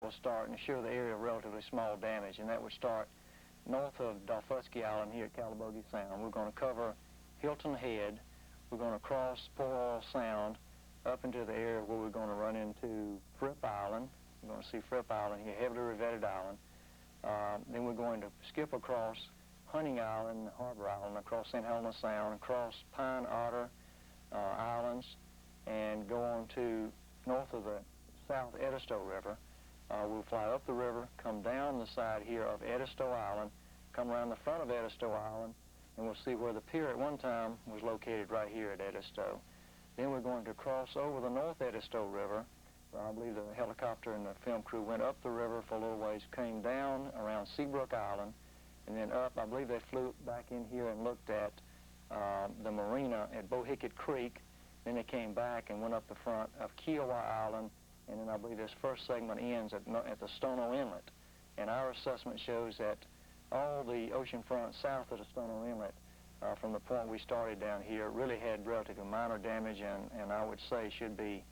We'll start and show the area of relatively small damage, and that would start north of Dalfusky Island here at Calabogie Sound. We're going to cover Hilton Head. We're going to cross Port Royal Sound up into the area where we're going to run into Fripp Island. We're going to see Fripp Island here, heavily revetted island. Then we're going to skip across Hunting Island, Harbor Island, across St. Helena Sound, across Pine Otter Islands, and go on to north of the South Edisto River. We'll fly up the river, come down the side here of Edisto Island, come around the front of Edisto Island, and we'll see where the pier at one time was located right here at Edisto. Then we're going to cross over the North Edisto River. I believe the helicopter and the film crew went up the river for a little ways, came down around Seabrook Island, and then up. I believe they flew back in here and looked at the marina at Bohicket Creek. Then they came back and went up the front of Kiowa Island, and then I believe this first segment ends at the Stono Inlet. And our assessment shows that all the ocean front south of the Stono Inlet, from the point we started down here, really had relatively minor damage, and I would say should be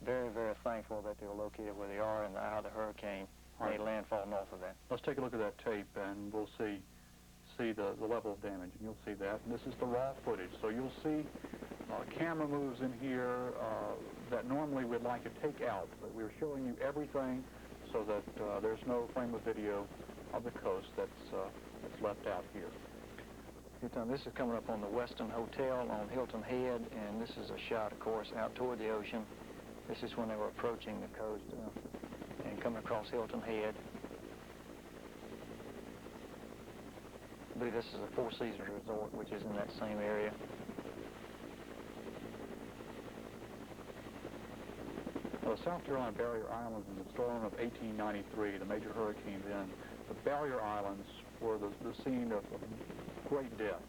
very, very thankful that they were located where they are in the eye of the hurricane. Made landfall north of that. Let's take a look at that tape, and we'll see the level of damage, and you'll see that. And this is the raw footage, so you'll see camera moves in here that normally we'd like to take out, but we're showing you everything so that there's no frame of video of the coast that's left out here. This is coming up on the Weston Hotel on Hilton Head, and this is a shot, of course, out toward the ocean. This is when they were approaching the coast and coming across Hilton Head. I believe this is a Four Seasons resort, which is in that same area. Well, the South Carolina Barrier Islands in the storm of 1893, the major hurricane then, the Barrier Islands were the scene of great death,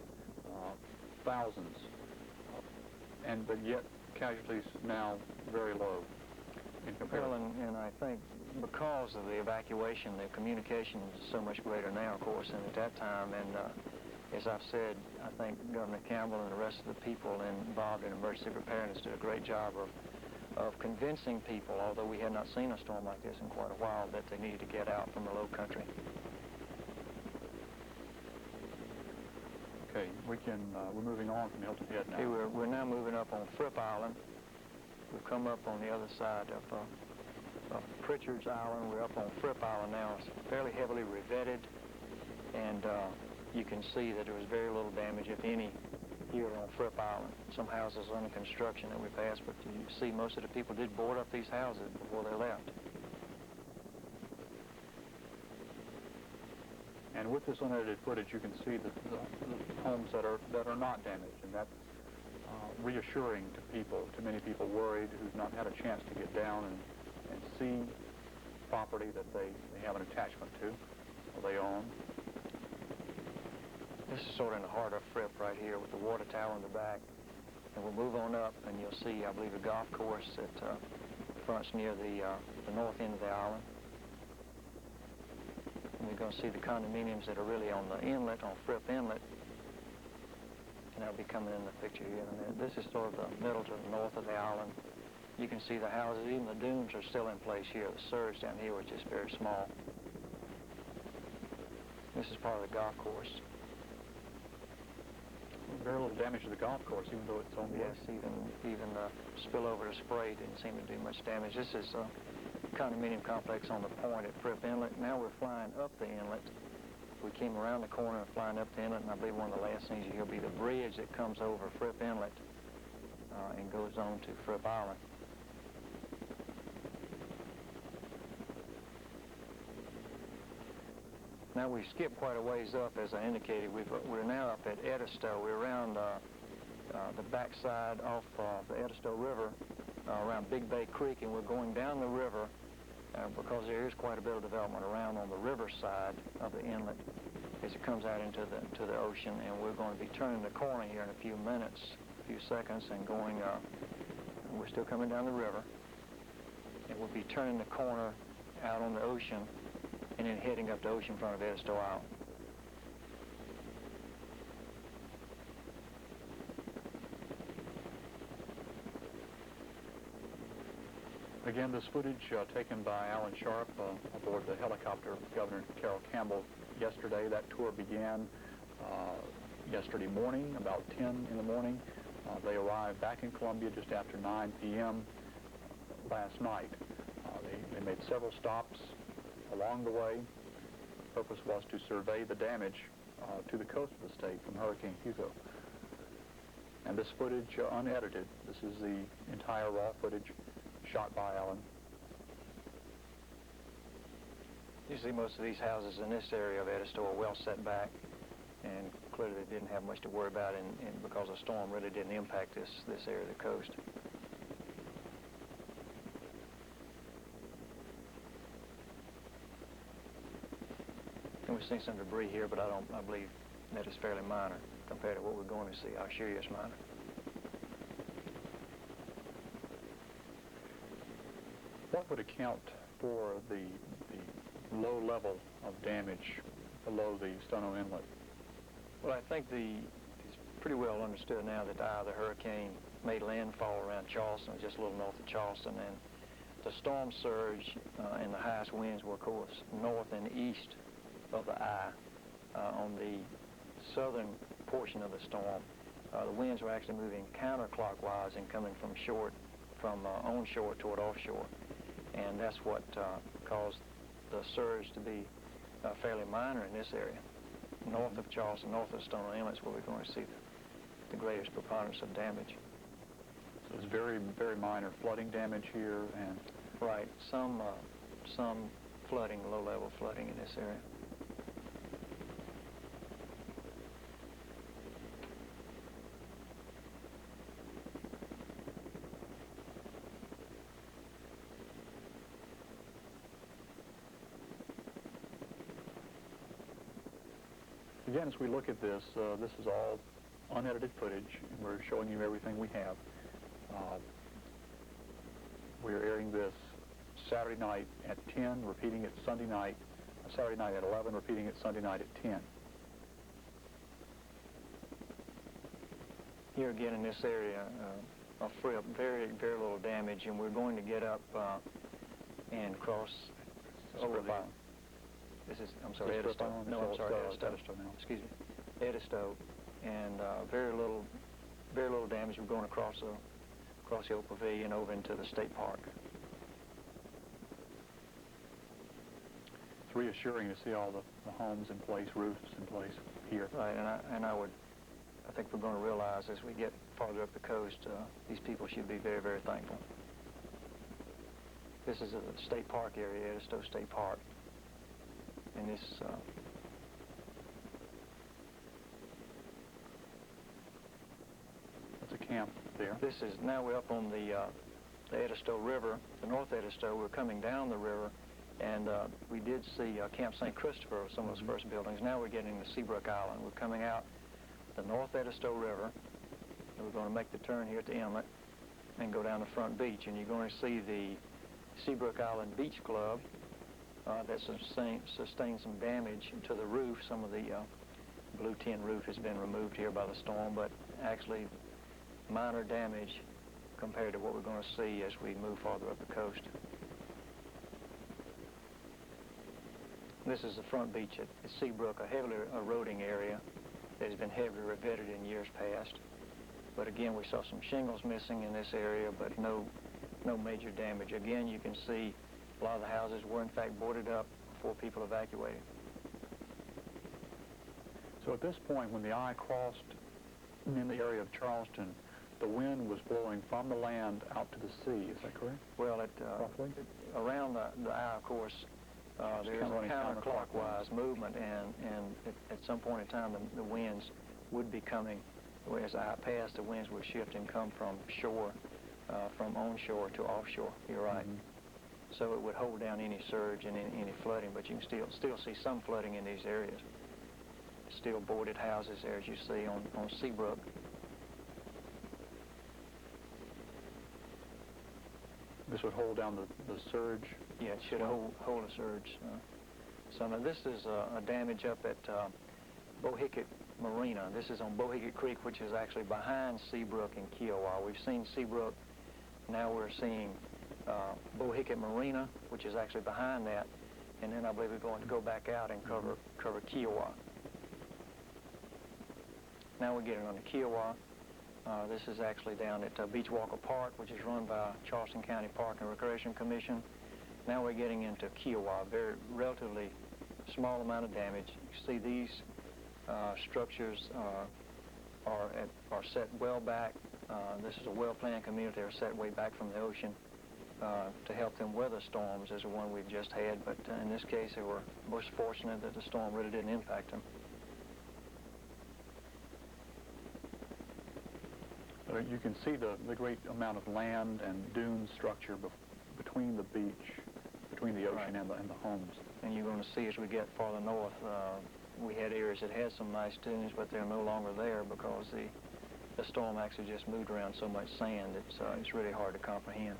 thousands, but yet casualties now very low in comparison. Well, and I think because of the evacuation, the communication is so much greater now, of course, than at that time. And as I've said, I think Governor Campbell and the rest of the people involved in emergency preparedness did a great job of convincing people, although we had not seen a storm like this in quite a while, that they needed to get out from the low country. Okay, we're moving on from Hilton Head now. Okay, we're now moving up on Fripp Island. We've come up on the other side of Pritchard's Island. We're up on Fripp Island now. It's fairly heavily revetted, and you can see that there was very little damage, if any, here on Fripp Island. Some houses under construction that we passed, but you see most of the people did board up these houses before they left. And with this unedited footage, you can see the homes that are not damaged, and that's reassuring to people, to many people worried who've not had a chance to get down and see property that they have an attachment to, or they own. This is sort of in the heart of Fripp right here with the water tower in the back. And we'll move on up, and you'll see, I believe, a golf course that fronts near the north end of the island. And we're going to see the condominiums that are really on the inlet, on Fripp Inlet. And that'll be coming in the picture here in a minute. This is sort of the middle to the north of the island. You can see the houses, even the dunes are still in place here. The surge down here was just very small. This is part of the golf course. Very little damage to the golf course, even though it's on the Yes, even the spillover to spray didn't seem to do much damage. This is a condominium complex on the point at Fripp Inlet. Now we're flying up the inlet. We came around the corner and flying up the inlet, and I believe one of the last things you hear will be the bridge that comes over Fripp Inlet and goes on to Fripp Island. Now we skipped quite a ways up, as I indicated. We're now up at Edisto. We're around the backside off the Edisto River, around Big Bay Creek, and we're going down the river because there is quite a bit of development around on the river side of the inlet as it comes out into the ocean. And we're going to be turning the corner here in a few minutes, a few seconds, and going. We're still coming down the river, and we'll be turning the corner out on the ocean, and then heading up the ocean front of Edisto Island. Again, this footage taken by Alan Sharp aboard the helicopter of Governor Carroll Campbell yesterday. That tour began yesterday morning, about 10 in the morning. They arrived back in Columbia just after 9 p.m. last night. They made several stops along the way. The purpose was to survey the damage to the coast of the state from Hurricane Hugo. And this footage, unedited, this is the entire raw footage shot by Alan. You see most of these houses in this area of Edisto are well set back, and clearly they didn't have much to worry about and because the storm really didn't impact this area of the coast. And we've seen some debris here, but I believe that is fairly minor compared to what we're going to see. I assure you it's minor. What would account for the low level of damage below the Stono Inlet? Well, I think it's pretty well understood now that the eye of the hurricane made landfall around Charleston, just a little north of Charleston, and the storm surge and the highest winds were, of course, north and east of the eye. On the southern portion of the storm, the winds were actually moving counterclockwise and coming from onshore toward offshore, and that's what caused the surge to be fairly minor in this area. North of Charleston, north of Stono Inlet is where we're going to see the greatest preponderance of damage. So it's very, very minor flooding damage here, and right, some flooding, low-level flooding in this area. Again, as we look at this, this is all unedited footage, and we're showing you everything we have. We're airing this Saturday night at 10, repeating it Sunday night, Saturday night at 11, repeating it Sunday night at 10. Here again in this area, a frip, very, very little damage, and we're going to get up and cross over the... This is, I'm sorry, Edisto. No, I'm sorry, Edisto. Excuse me, Edisto, and very little damage. We're going across the old pavilion over into the state park. It's reassuring to see all the homes in place, roofs in place here. Right, and I think we're going to realize as we get farther up the coast, these people should be very, very thankful. This is a state park area, Edisto State Park. And this, that's a camp there. This is, now we're up on the Edisto River, the North Edisto. We're coming down the river, and we did see Camp St. Christopher, some of those first buildings. Now we're getting to Seabrook Island. We're coming out the North Edisto River, and we're going to make the turn here at the inlet and go down the front beach, and you're going to see the Seabrook Island Beach Club. That sustained some damage to the roof. Some of the blue tin roof has been removed here by the storm, but actually minor damage compared to what we're going to see as we move farther up the coast. This is the front beach at Seabrook, a heavily eroding area that has been heavily revetted in years past. But again, we saw some shingles missing in this area, but no major damage. Again, you can see a lot of the houses were, in fact, boarded up before people evacuated. So at this point, when the eye crossed in the area of Charleston, the wind was blowing from the land out to the sea. Is that correct? Well, roughly? Around the eye, of course, there is a counterclockwise movement, and at some point in time, the winds would be coming. As the eye passed, the winds would shift and come from shore, from onshore to offshore. You're right. Mm-hmm. So it would hold down any surge and any flooding, but you can still see some flooding in these areas. Still boarded houses there, as you see on Seabrook. This would hold down the surge? Yeah, it should hold a surge. So now this is a damage up at Bohicket Marina. This is on Bohicket Creek, which is actually behind Seabrook and Kiowa. We've seen Seabrook. Now we're seeing Bohicket Marina, which is actually behind that, and then I believe we're going to go back out and cover Kiowa. Now we're getting on to Kiowa. This is actually down at Beachwalker Park, which is run by Charleston County Park and Recreation Commission. Now we're getting into Kiowa, a very relatively small amount of damage. You see these structures are set well back. This is a well-planned community. They're set way back from the ocean to help them weather storms as the one we've just had, but in this case they were most fortunate that the storm really didn't impact them. You can see the great amount of land and dune structure between the beach, between the ocean and the homes. And you're going to see as we get farther north, we had areas that had some nice dunes, but they're no longer there because the storm actually just moved around so much sand. It's really hard to comprehend.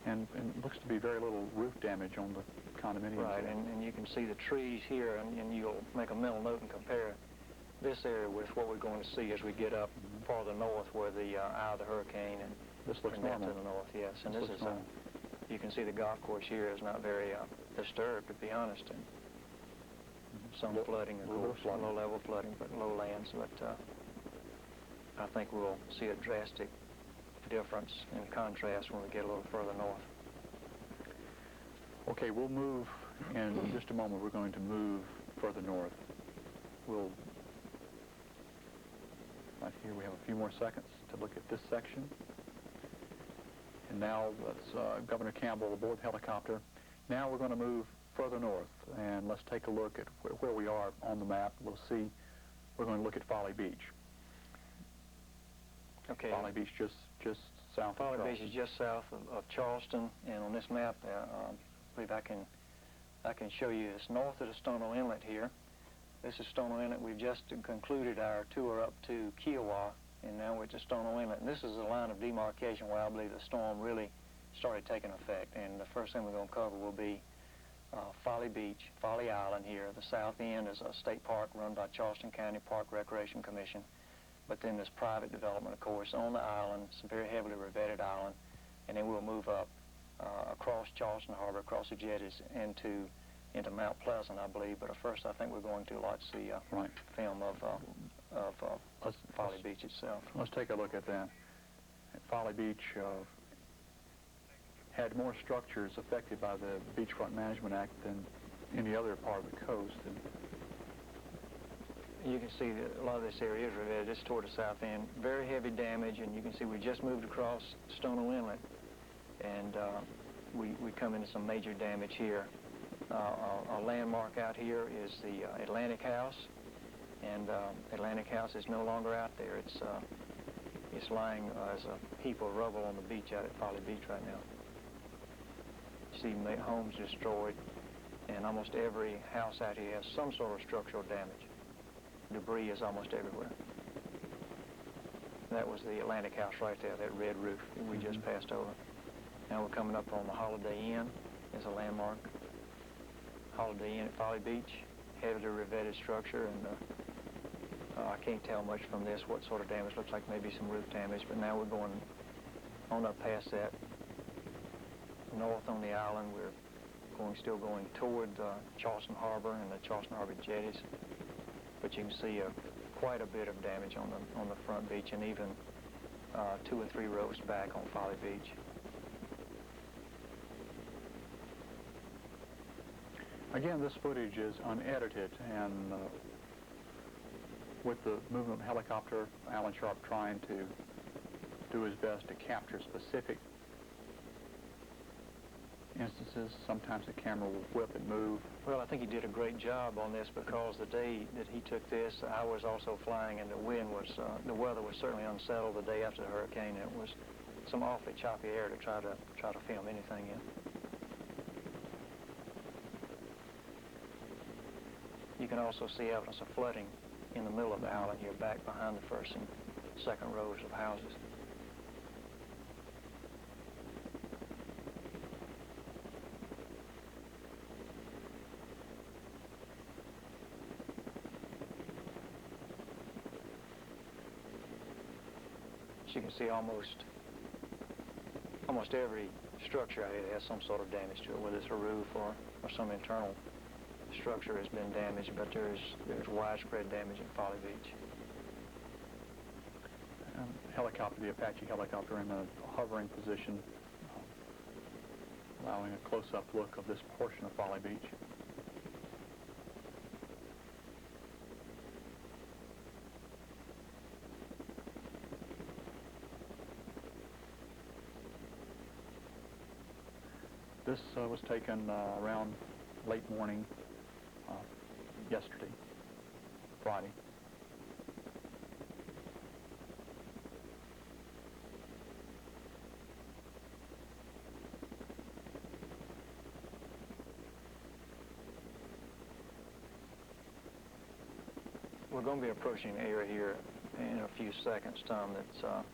And it looks to be very little roof damage on the condominiums. Right, and you can see the trees here, and you'll make a mental note and compare this area with what we're going to see as we get up farther north, where the eye of the hurricane and this looks normal to the north. Yes, and this is you can see the golf course here is not very disturbed, to be honest, and some flooding, of course, low-level flooding, but lowlands. But I think we'll see a drastic difference in contrast when we get a little further north. Okay, we'll move in just a moment. We're going to move further north. Right here we have a few more seconds to look at this section. And now that's Governor Campbell aboard the helicopter. Now we're going to move further north, and let's take a look at where we are on the map. We'll see, we're going to look at Folly Beach. Okay. Folly Beach just south of Charleston. Folly Beach is just south of Charleston, and on this map, I believe I can show you it's north of the Stono Inlet here. This is Stono Inlet. We've just concluded our tour up to Kiowa, and now we're at the Stono Inlet. And this is the line of demarcation where I believe the storm really started taking effect. And the first thing we're going to cover will be Folly Beach, Folly Island here. The south end is a state park run by Charleston County Park Recreation Commission. But then there's private development, of course, on the island. It's a very heavily revetted island. And then we'll move up across Charleston Harbor, across the jetties, into Mount Pleasant, I believe. But first, I think we're going to like see film of Folly Beach itself. Let's take a look at that. Folly Beach had more structures affected by the Beachfront Management Act than any other part of the coast. And you can see that a lot of this area is revetted. It's toward the south end. Very heavy damage, and you can see we just moved across Stono Inlet, and we come into some major damage here. Our landmark out here is the Atlantic House, and Atlantic House is no longer out there. It's lying as a heap of rubble on the beach out at Folly Beach right now. You see homes destroyed, and almost every house out here has some sort of structural damage. Debris is almost everywhere. That was the Atlantic House right there, that red roof that we just passed over. Now we're coming up on the Holiday Inn as a landmark. Holiday Inn at Folly Beach, heavily revetted structure, and I can't tell much from this what sort of damage. Looks like maybe some roof damage, but now we're going on up past that. North on the island, we're still going toward Charleston Harbor and the Charleston Harbor jetties. But you can see quite a bit of damage on the front beach, and even 2 or 3 rows back on Folly Beach. Again, this footage is unedited, and with the movement of the helicopter, Alan Sharp trying to do his best to capture specific instances. Sometimes the camera will whip and move. Well, I think he did a great job on this, because the day that he took this, I was also flying, and the weather was certainly unsettled the day after the hurricane, and it was some awfully choppy air to try to film anything in. You can also see evidence of flooding in the middle of the island here, back behind the first and second rows of houses. you can see almost every structure out here has some sort of damage to it, whether it's a roof or some internal structure has been damaged, but there's widespread damage in Folly Beach. Helicopter, the Apache helicopter in a hovering position, allowing a close-up look of this portion of Folly Beach. This was taken around late morning yesterday, Friday. We're going to be approaching an area here in a few seconds, Tom, that's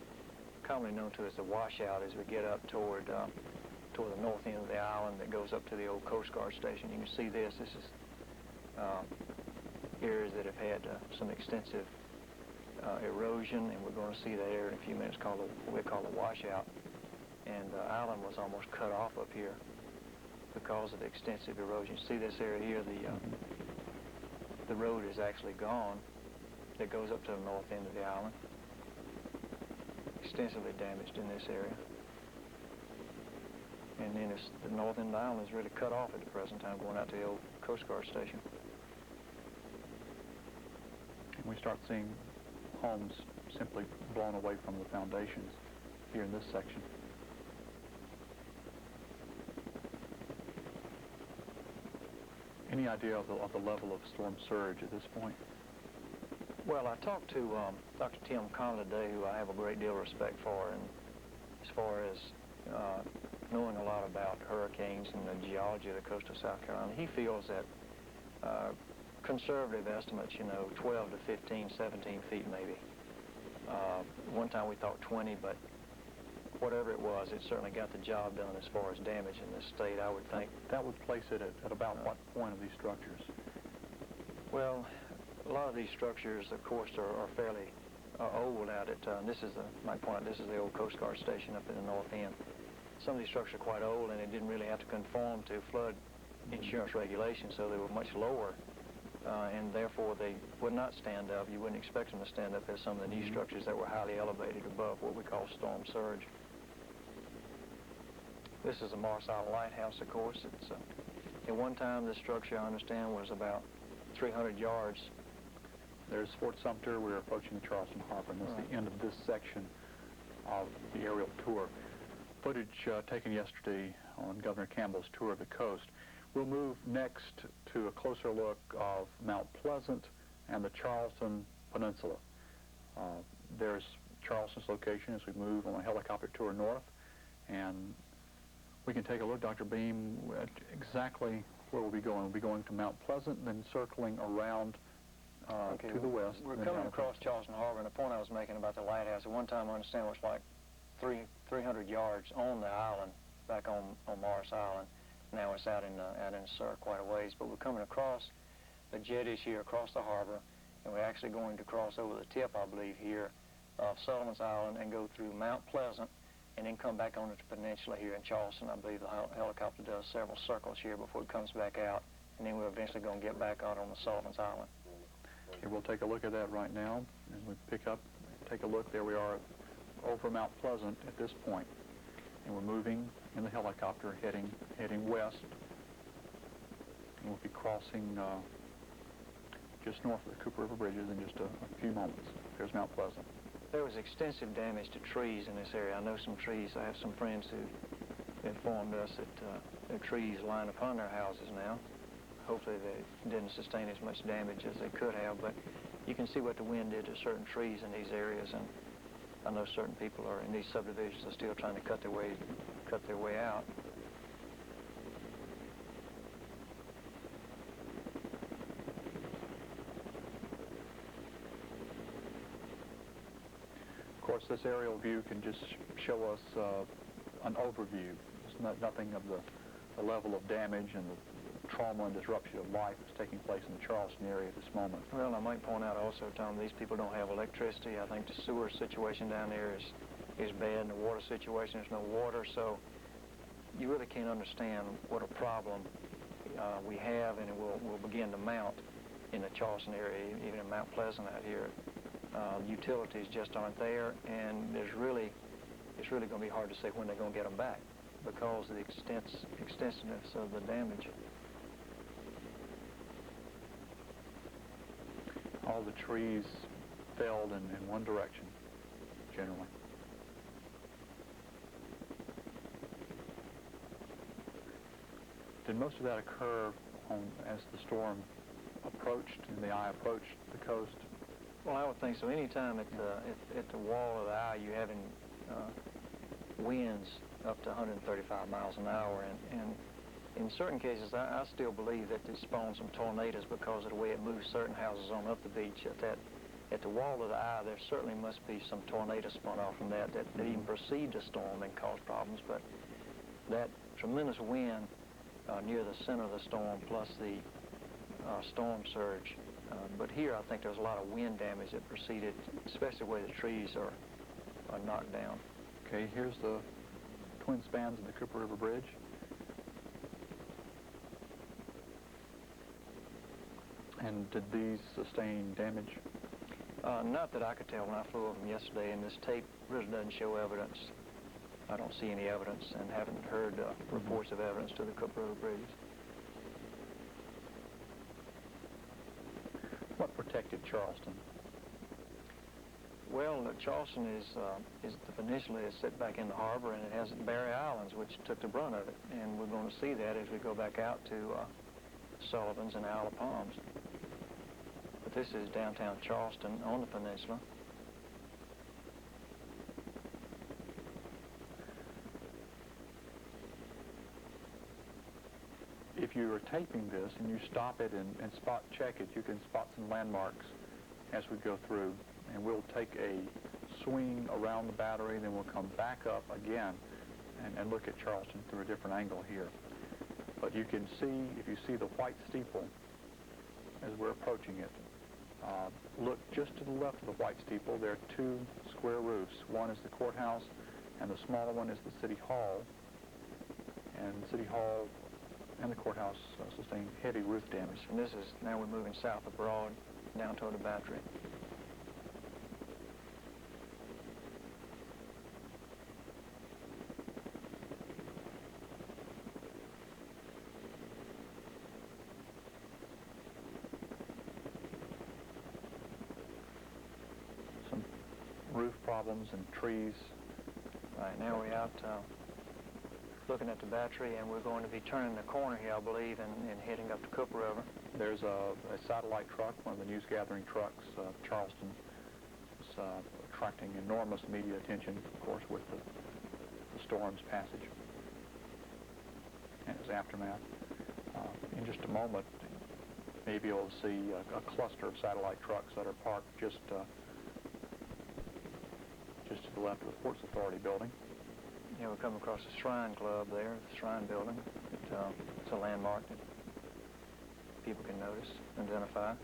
commonly known to as the washout as we get up toward the north end of the island that goes up to the old Coast Guard station. You can see this. This is areas that have had some extensive erosion, and we're going to see that area in a few minutes called what we call the washout. And the island was almost cut off up here because of the extensive erosion. See this area here, the road is actually gone that goes up to the north end of the island. Extensively damaged in this area. And then the north end of the island is really cut off at the present time going out to the old Coast Guard station. And we start seeing homes simply blown away from the foundations here in this section. Any idea of the level of storm surge at this point? Well, I talked to Dr. Tim Conley today, who I have a great deal of respect for, and as far as knowing a lot about hurricanes and the geology of the coast of South Carolina, he feels that conservative estimates, 12 to 15, 17 feet maybe. One time we thought 20, but whatever it was, it certainly got the job done as far as damage in this state, I would think. That would place it at about what point of these structures? Well, a lot of these structures, of course, are fairly old out at, this is my point, this is the old Coast Guard station up in the north end. Some of these structures are quite old, and they didn't really have to conform to flood insurance regulations, so they were much lower, and therefore they would not stand up. You wouldn't expect them to stand up as some of the new structures that were highly elevated above what we call storm surge. This is a Morris Island Lighthouse, of course. It's at one time this structure, I understand, was about 300 yards. There's Fort Sumter. We're approaching the Charleston Harbor, and that's the end of this section of the aerial tour. Footage taken yesterday on Governor Campbell's tour of the coast. We'll move next to a closer look of Mount Pleasant and the Charleston Peninsula. There's Charleston's location as we move on a helicopter tour north, and we can take a look, Dr. Beam, at exactly where we'll be going. We'll be going to Mount Pleasant, then circling around to the west. We're coming across Charleston Harbor, and the point I was making about the lighthouse, at one time I understand it was like 300 yards on the island, back on Morris Island. Now it's out in Surrey quite a ways, but we're coming across the jetties here across the harbor, and we're actually going to cross over the tip, I believe, here of Sullivan's Island and go through Mount Pleasant, and then come back onto the peninsula here in Charleston. I believe the helicopter does several circles here before it comes back out, and then we're eventually going to get back out on the Sullivan's Island. Okay, we'll take a look at that right now. As we take a look, there we are over Mount Pleasant at this point. And we're moving in the helicopter heading west. And we'll be crossing just north of the Cooper River Bridges in just a few moments. There's Mount Pleasant. There was extensive damage to trees in this area. I know some trees. I have some friends who informed us that there are trees lying upon their houses now. Hopefully they didn't sustain as much damage as they could have, but you can see what the wind did to certain trees in these areas, and I know certain people are in these subdivisions are still trying to cut their way out. Of course, this aerial view can just show us an overview. It's nothing of the level of damage and the trauma and disruption of life that's taking place in the Charleston area at this moment. Well, I might point out also, Tom, these people don't have electricity. I think the sewer situation down there is is bad, and the water situation, there's no water, so you really can't understand what a problem we have, and it will begin to mount in the Charleston area, even in Mount Pleasant out here. Utilities just aren't there, and it's really going to be hard to say when they're going to get them back because of the extensiveness of the damage. All the trees felled in one direction, generally. Did most of that occur as the storm approached and the eye approached the coast? Well, I would think so. Anytime at the wall of the eye, you're having winds up to 135 miles an hour, and in certain cases, I still believe that it spawns some tornadoes because of the way it moves certain houses on up the beach. At the wall of the eye, there certainly must be some tornadoes spun off from that even precede the storm and cause problems. But that tremendous wind near the center of the storm, plus the storm surge. But here, I think there's a lot of wind damage that preceded, especially where the trees are knocked down. Okay, here's the twin spans of the Cooper River Bridge. And did these sustain damage? Not that I could tell when I flew over them yesterday, and this tape really doesn't show evidence. I don't see any evidence and haven't heard reports of evidence to the Cooper River bridges. What protected Charleston? Well, Charleston is the peninsula is set back in the harbor, and it has Barrier Islands, which took the brunt of it. And we're going to see that as we go back out to Sullivan's and Isle of Palms. But this is downtown Charleston on the peninsula. If you are taping this and you stop it and spot check it, you can spot some landmarks as we go through. And we'll take a swing around the battery, then we'll come back up again and look at Charleston through a different angle here. But you can see, if you see the white steeple as we're approaching it, look just to the left of the white steeple. There are two square roofs. One is the courthouse, and the smaller one is the city hall. And the city hall and the courthouse sustained heavy roof damage. And this is, now we're moving south of Broad, down toward the battery. Some roof problems and trees. Right, now we're out looking at the battery, and we're going to be turning the corner here, I believe, and heading up to Cooper River. There's a satellite truck, one of the news-gathering trucks. Charleston is attracting enormous media attention, of course, with the storm's passage and its aftermath. In just a moment, maybe you'll see a cluster of satellite trucks that are parked just to the left of the Ports Authority building. Yeah, we're coming across the Shrine Club there, the Shrine Building. It's a landmark that people can notice, identify.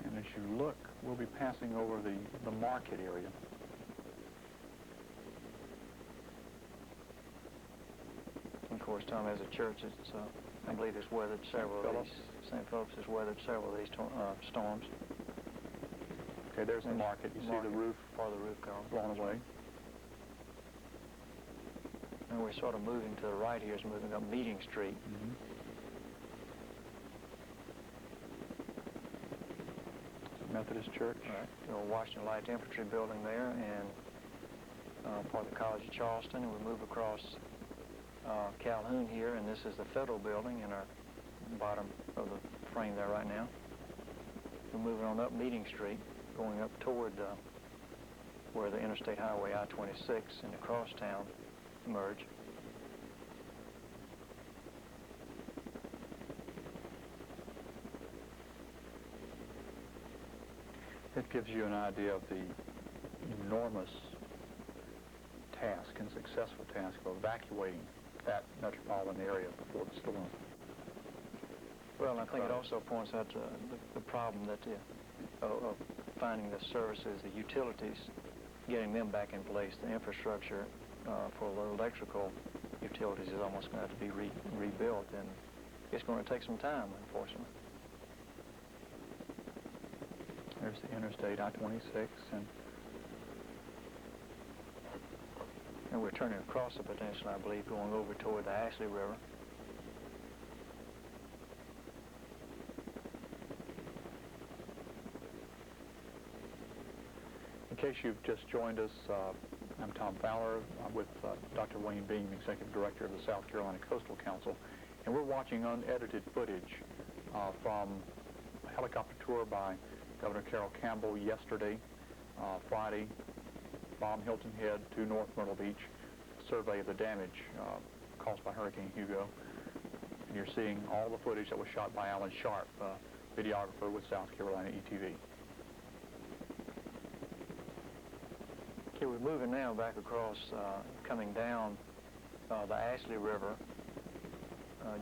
And as you look, we'll be passing over the market area. And of course, Tom, as a church, it's, I believe it's weathered several of these. St. Philip's has weathered several of these storms. Okay, there's the market. You see the roof, part of the roof gone, blown away. And we're sort of moving to the right here, is moving up Meeting Street. Mm-hmm. Methodist Church. Right. The old Washington Light Infantry building there, and part of the College of Charleston. And we move across Calhoun here, and this is the Federal building in our bottom of the frame there right now. We're moving on up Meeting Street, going up toward where the Interstate Highway I-26 and the crosstown merge. It gives you an idea of the enormous task and successful task of evacuating that metropolitan area before the storm. Well, I think it also points out the problem that of finding the services, the utilities, getting them back in place. The infrastructure for the electrical utilities is almost going to have to be rebuilt, and it's going to take some time, unfortunately. There's the Interstate I-26, and we're turning across the peninsula, I believe, going over toward the Ashley River. in case you've just joined us, I'm Tom Fowler. I'm with Dr. Wayne Beam, Executive Director of the South Carolina Coastal Council, and we're watching unedited footage from a helicopter tour by Governor Carroll Campbell yesterday, Friday, from Hilton Head to North Myrtle Beach, survey of the damage caused by Hurricane Hugo. And you're seeing all the footage that was shot by Alan Sharp, videographer with South Carolina ETV. Okay, we're moving now back across, coming down the Ashley River.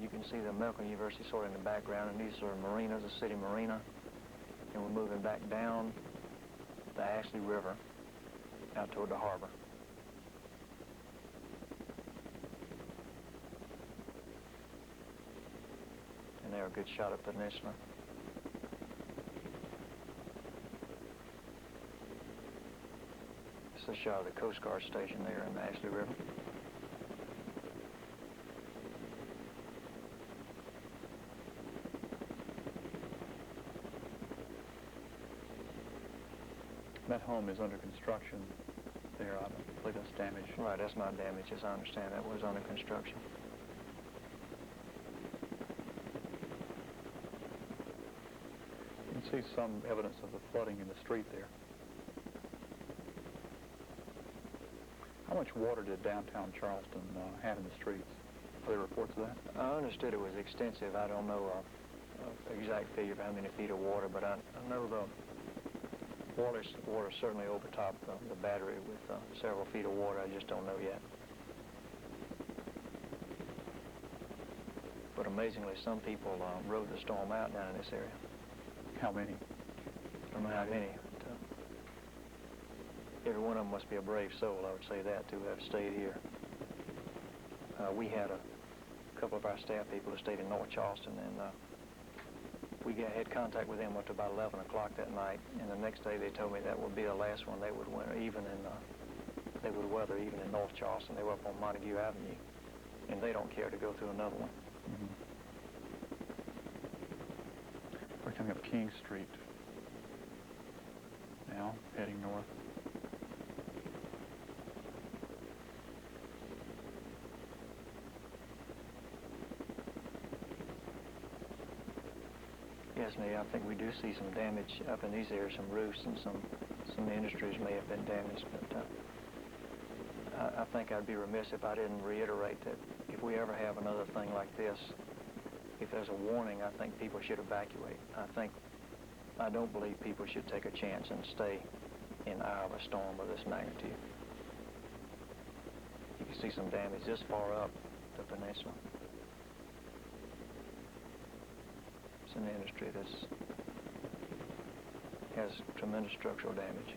You can see the Medical University sort of in the background, and these are marinas, the city marina. And we're moving back down the Ashley River out toward the harbor. And there, a good shot of the peninsula. This is a shot of the Coast Guard station there in the Ashley River. That home is under construction there. I don't believe that's damaged. Right, that's not damaged, as I understand. That was under construction. You can see some evidence of the flooding in the street there. How much water did downtown Charleston have in the streets? Are there reports of that? I understood it was extensive. I don't know an exact figure of how many feet of water, but I know the water certainly overtopped the battery with several feet of water. I just don't know yet. But amazingly, some people rode the storm out down in this area. How many? I don't know how many. But, every one of them must be a brave soul, I would say that, to have stayed here. We had a couple of our staff people who stayed in North Charleston, and we had contact with them up to about 11 o'clock that night, and the next day they told me that would be the last one they would winter, they would weather even in North Charleston. They were up on Montague Avenue, and they don't care to go through another one. Mm-hmm. We're coming up King Street now, heading north. Yes, Nate, I think we do see some damage up in these areas, some roofs and some industries may have been damaged, but I think I'd be remiss if I didn't reiterate that if we ever have another thing like this, if there's a warning, I think people should evacuate. I don't believe people should take a chance and stay in the eye of a storm of this magnitude. You can see some damage this far up the peninsula. It's an industry that has tremendous structural damage.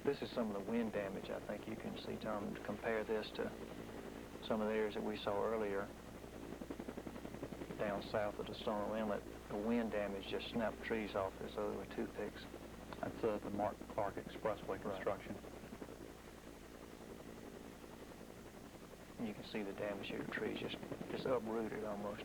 This is some of the wind damage I think you can see, Tom. Compare this to some of the areas that we saw earlier down south of the Stone Inlet. The wind damage just snapped trees off as though they were toothpicks. That's the Mark Clark Expressway construction. Right. You can see the damage here. The trees just uprooted almost.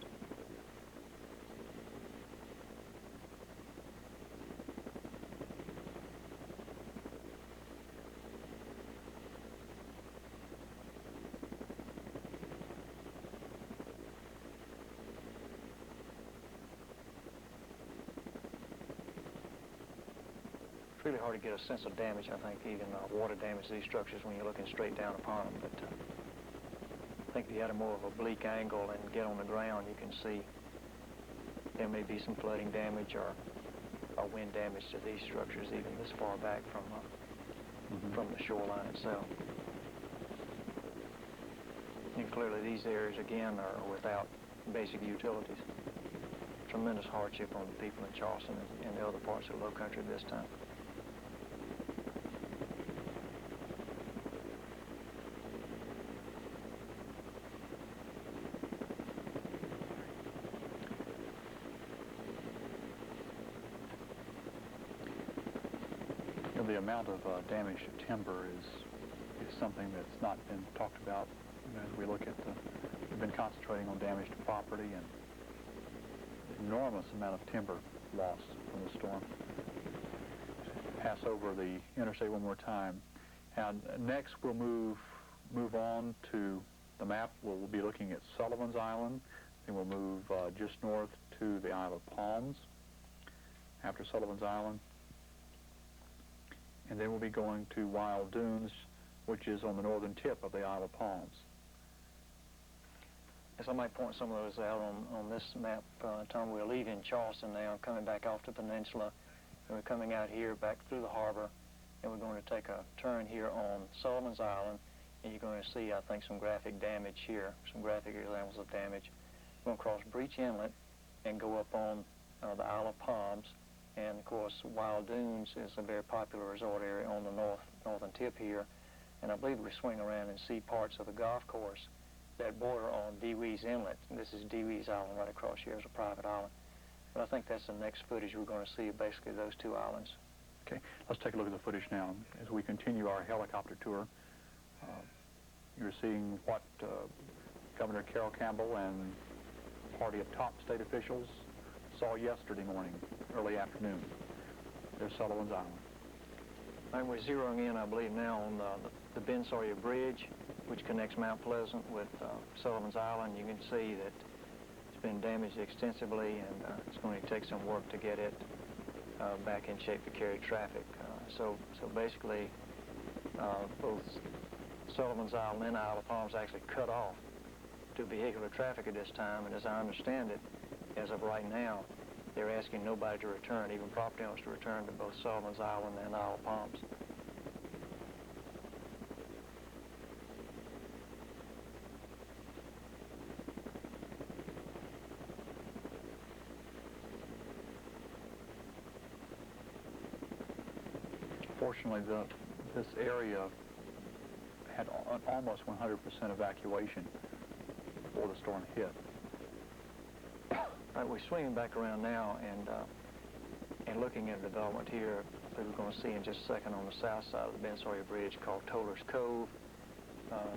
It's really hard to get a sense of damage, I think, even water damage to these structures when you're looking straight down upon them. But I think if you had a more of a oblique angle and get on the ground, you can see there may be some flooding damage or wind damage to these structures even this far back from the shoreline itself. And clearly these areas, again, are without basic utilities. Tremendous hardship on the people in Charleston and the other parts of the Low Country at this time. The amount of damage to timber is something that's not been talked about. As we look at we've been concentrating on damage to property and enormous amount of timber lost from the storm. Pass over the interstate one more time. And next we'll move on to the map. We'll be looking at Sullivan's Island. Then we'll move just north to the Isle of Palms after Sullivan's Island. And then we'll be going to Wild Dunes, which is on the northern tip of the Isle of Palms. Yes, I might point some of those out on this map, Tom. We're leaving Charleston now, coming back off the peninsula, and we're coming out here back through the harbor, and we're going to take a turn here on Sullivan's Island, and you're going to see, I think, some graphic damage here, some graphic examples of damage. We're going to cross Breach Inlet and go up on the Isle of Palms. And of course, Wild Dunes is a very popular resort area on the northern tip here. And I believe we swing around and see parts of the golf course that border on Dewee's Inlet. And this is Dewee's Island right across here. It's a private island. But I think that's the next footage we're going to see, basically those two islands. Okay, let's take a look at the footage now. As we continue our helicopter tour, you're seeing what Governor Carroll Campbell and a party of top state officials saw yesterday morning, early afternoon. There's Sullivan's Island. And we're zeroing in, I believe, now on the Ben Sawyer Bridge, which connects Mount Pleasant with Sullivan's Island. You can see that it's been damaged extensively, and it's going to take some work to get it back in shape to carry traffic. So basically, both Sullivan's Island and Isle of Palms actually cut off to vehicular traffic at this time, and as I understand it, as of right now, they're asking nobody to return, even property owners, to return to both Sullivan's Island and Isle of Palms. Fortunately, this area had almost 100% evacuation before the storm hit. All right, we're swinging back around now and looking at development here that we're going to see in just a second on the south side of the Ben Sawyer Bridge called Toller's Cove.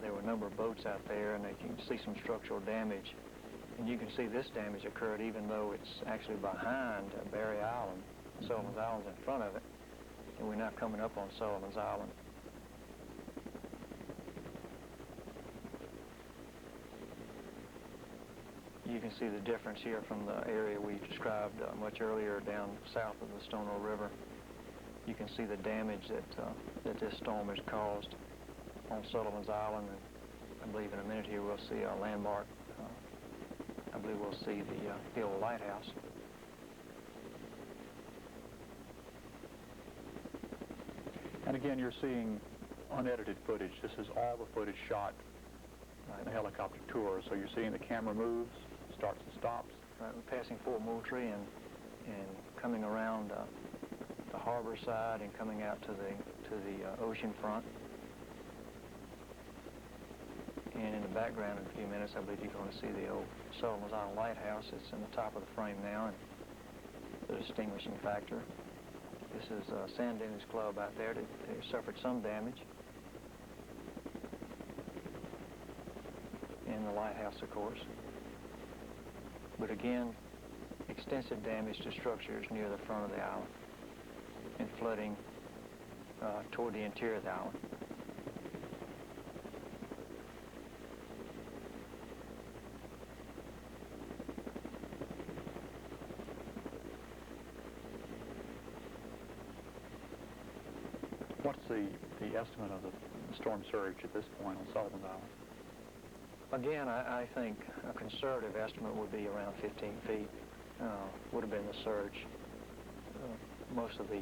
There were a number of boats out there, and you can see some structural damage. And you can see this damage occurred even though it's actually behind Barry Island. Sullivan's Island's in front of it, and we're now coming up on Sullivan's Island. You can see the difference here from the area we described much earlier down south of the Stonewall River. You can see the damage that this storm has caused on Sullivan's Island. And I believe in a minute here we'll see a landmark. I believe we'll see the old lighthouse. And again, you're seeing unedited footage. This is all the footage shot in the helicopter tour. So you're seeing the camera moves, starts and stops. Right, we're passing Fort Moultrie and coming around the harbor side and coming out to the ocean front. And in the background in a few minutes, I believe you're going to see the old Sullivan's Island lighthouse. It's in the top of the frame now, and the distinguishing factor. This is Sand Dunes Club out there that suffered some damage. And the lighthouse, of course. But again, extensive damage to structures near the front of the island and flooding toward the interior of the island. What's the estimate of the storm surge at this point on Sullivan's Island? Again, I think a conservative estimate would be around 15 feet, would have been the surge. Most of the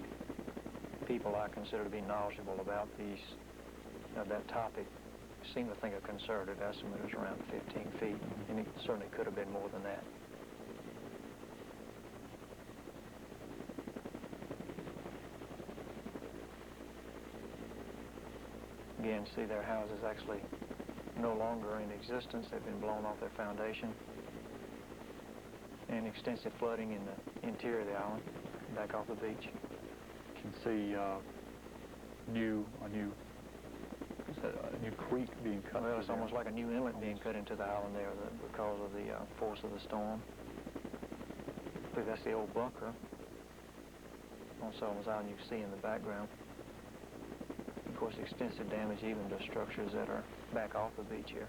people I consider to be knowledgeable about that topic seem to think a conservative estimate is around 15 feet, and it certainly could have been more than that. Again, see their houses actually no longer in existence. They've been blown off their foundation. And extensive flooding in the interior of the island, back off the beach. You can see a new creek being cut. Well, it's almost like a new inlet being cut into the island there because of the force of the storm. I think that's the old bunker on Solomon's Island you can see in the background. Of course, extensive damage even to structures that are back off the beach here.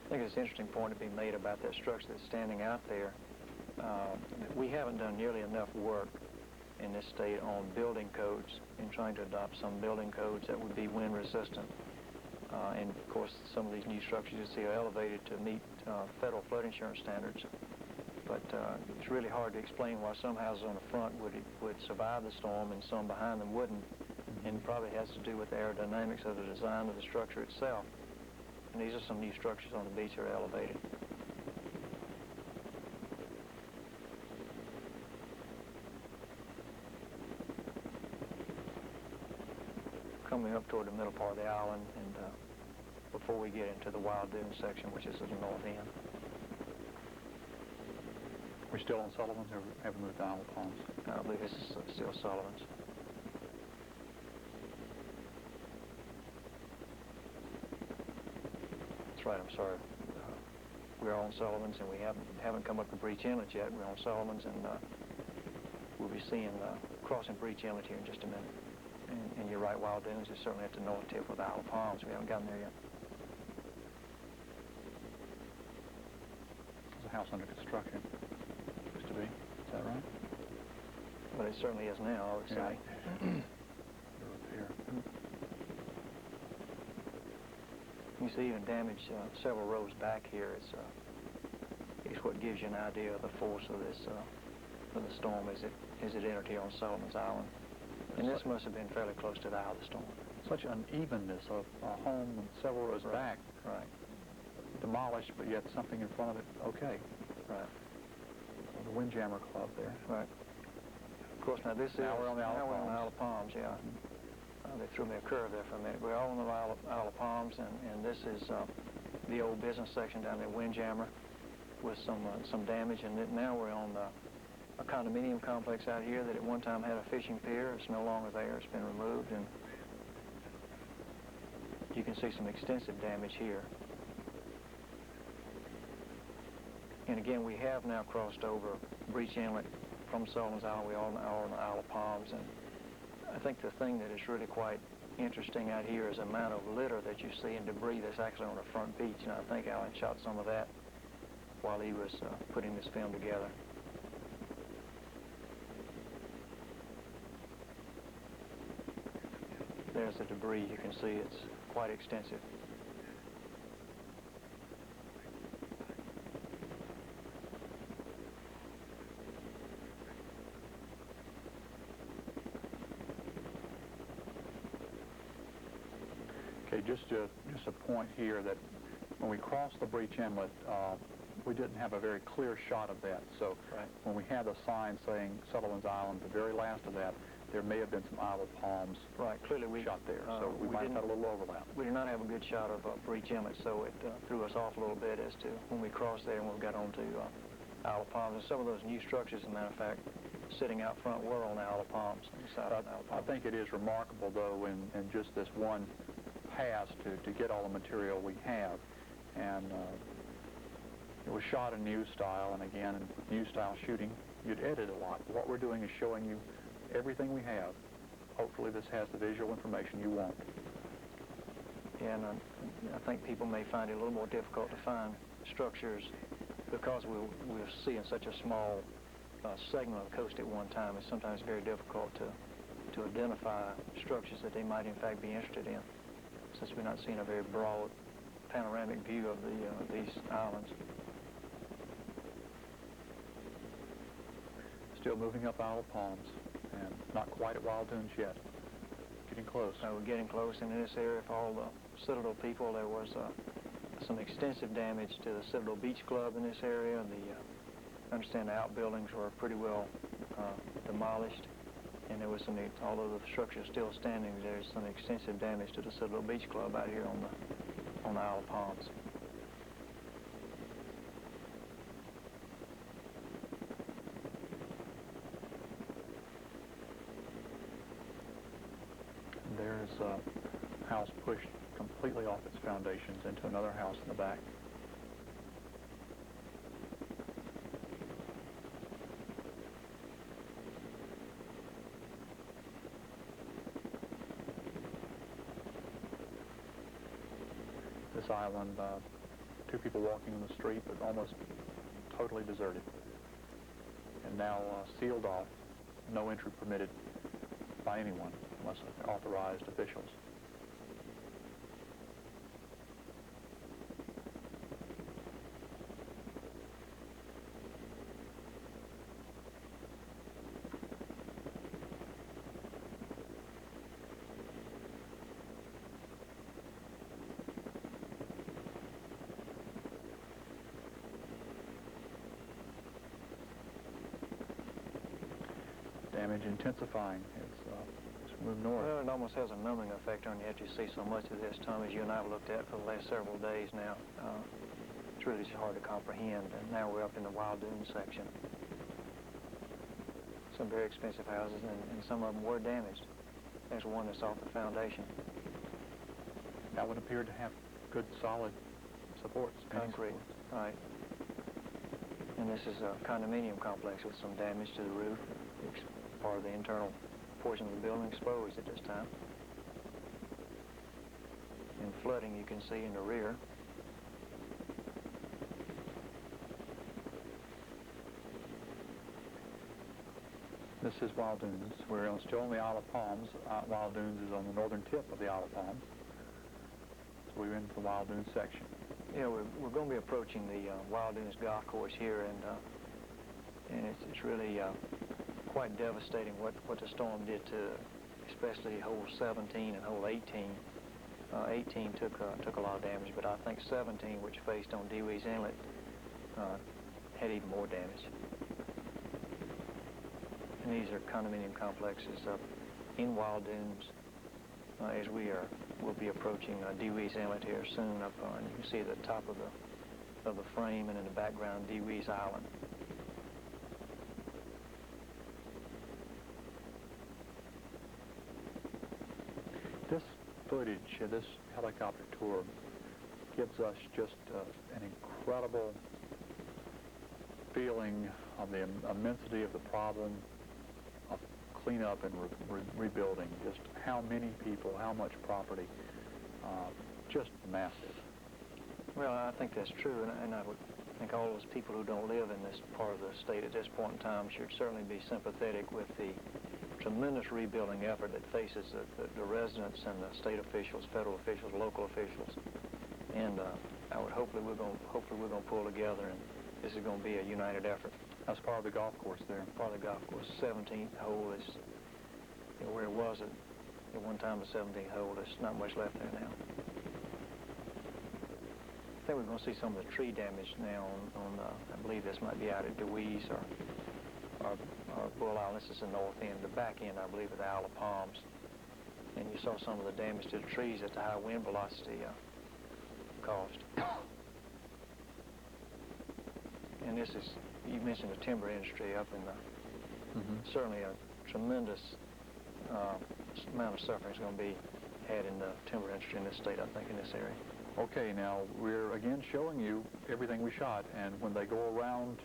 I think it's an interesting point to be made about that structure that's standing out there. We haven't done nearly enough work in this state on building codes and trying to adopt some building codes that would be wind resistant. And of course, some of these new structures you see are elevated to meet federal flood insurance standards. But it's really hard to explain why some houses on the front would survive the storm and some behind them wouldn't. And it probably has to do with the aerodynamics of the design of the structure itself. And these are some new structures on the beach that are elevated. Coming up toward the middle part of the island, and before we get into the Wild Dunes section, which is at the north end. We're still on Sullivan's, or have we moved to Isle of Palms? I believe this is still Sullivan's. That's right, I'm sorry. We're on Sullivan's, and we haven't come up to Breach Inlet yet. We're on Sullivan's, and we'll be seeing crossing Breach Inlet here in just a minute. And you're right, Wild Dunes is certainly at the north tip of the Isle of Palms. We haven't gotten there yet. There's a house under construction. Used to be. Is that right? But it certainly is now, I would say. They're up here. You see even damage several rows back here. It's what gives you an idea of the force of this of the storm as it entered here on Solomon's Island. And this must have been fairly close to the eye of the storm. Such unevenness of a home several rows back. Right. Demolished, but yet something in front of it. Okay. Right. The Windjammer Club there. Right. Of course, now this now is... we're on the Isle of Palms. Now we're on the Isle of Palms, yeah. They threw me a curve there for a minute. We're all on the Isle of Palms, and this is the old business section down there, Windjammer, with some damage. And now we're on a condominium complex out here that at one time had a fishing pier. It's no longer there. It's been removed, and you can see some extensive damage here. And again, we have now crossed over Breach Inlet from Sullivan's Island. We are on the Isle of Palms, and I think the thing that is really quite interesting out here is the amount of litter that you see and debris that's actually on the front beach. And I think Alan shot some of that while he was putting this film together. There's the debris. You can see it's quite extensive. Okay, just a point here that when we crossed the Breach Inlet, we didn't have a very clear shot of that. So when we had the sign saying Sullivan's Island, the very last of that, there may have been some Isle of Palms clearly we shot there. So we might have had a little overlap. We did not have a good shot of Breach Inlet, so it threw us off a little bit as to when we crossed there and we got onto Isle of Palms. And some of those new structures, as a matter of fact, sitting out front were on the Isle of Palms. I think it is remarkable, though, in just this one pass to get all the material we have. And it was shot in news style, and again, in news style shooting, you'd edit a lot. What we're doing is showing you everything we have. Hopefully this has the visual information you want. Yeah, and I think people may find it a little more difficult to find structures because we're seeing such a small segment of the coast at one time. It's sometimes very difficult to identify structures that they might in fact be interested in, since we're not seeing a very broad panoramic view of these islands. Still moving up Isle of Palms, and not quite at Wild Dunes yet. Getting close. We're getting close. And in this area, for all the Citadel people, there was some extensive damage to the Citadel Beach Club in this area. I understand the outbuildings were pretty well demolished, and there was although the structure is still standing, there's some extensive damage to the Citadel Beach Club out here on the Isle of Palms. There's a house pushed completely off its foundations into another house in the back. This island, 2 people walking in the street, but almost totally deserted. And now sealed off, no entry permitted by anyone unless authorized officials. Damage intensifying. It's moved north. Well, it almost has a numbing effect on you after you see so much of this, Tom, as you and I have looked at for the last several days now. It's really just hard to comprehend, and now we're up in the Wild Dunes section. Some very expensive houses, and some of them were damaged. There's one that's off the foundation. That one appeared to have good, solid supports. Concrete, right. And this is a condominium complex with some damage to the roof. Part of the internal portion of the building exposed at this time. And flooding you can see in the rear. This is Wild Dunes. We're still on the Isle of Palms. Wild Dunes is on the northern tip of the Isle of Palms. So we're in the Wild Dunes section. Yeah, we're going to be approaching the Wild Dunes golf course here, and it's really quite devastating what the storm did to, especially hole 17 and hole 18. 18 took a lot of damage, but I think 17, which faced on Dewey's Inlet, had even more damage. And these are condominium complexes up in Wild Dunes, as we'll be approaching Dewey's Inlet here soon. Up and you can see the top of the frame, and in the background Dewey's Island. This footage, this helicopter tour, gives us just an incredible feeling of the immensity of the problem of cleanup and rebuilding. Just how many people, how much property, just massive. Well, I think that's true, and I would think all those people who don't live in this part of the state at this point in time should certainly be sympathetic with the tremendous rebuilding effort that faces the residents and the state officials, federal officials, local officials, and hopefully we're going to pull together, and this is going to be a united effort. That's part of the golf course there. Part of the golf course. 17th hole is where it was at one time. The 17th hole. There's not much left there now. I think we're going to see some of the tree damage now on I believe this might be out at Dewey's or Bull Island. This is the north end, the back end, I believe, of the Isle of Palms. And you saw some of the damage to the trees that the high wind velocity caused. And this is, you mentioned the timber industry up in the, certainly a tremendous amount of suffering is going to be had in the timber industry in this state, I think, in this area. Okay, now we're again showing you everything we shot, and when they go around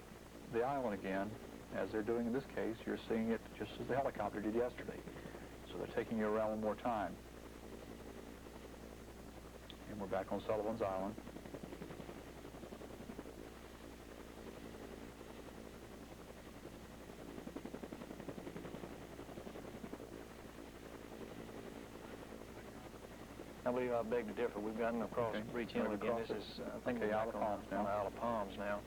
the island again, as they're doing in this case, you're seeing it just as the helicopter did yesterday. So they're taking you around one more time. And we're back on Sullivan's Island. I believe I beg to differ. We've gotten across Breach Inlet again. This is, I think, we're back on the Isle of Palms now.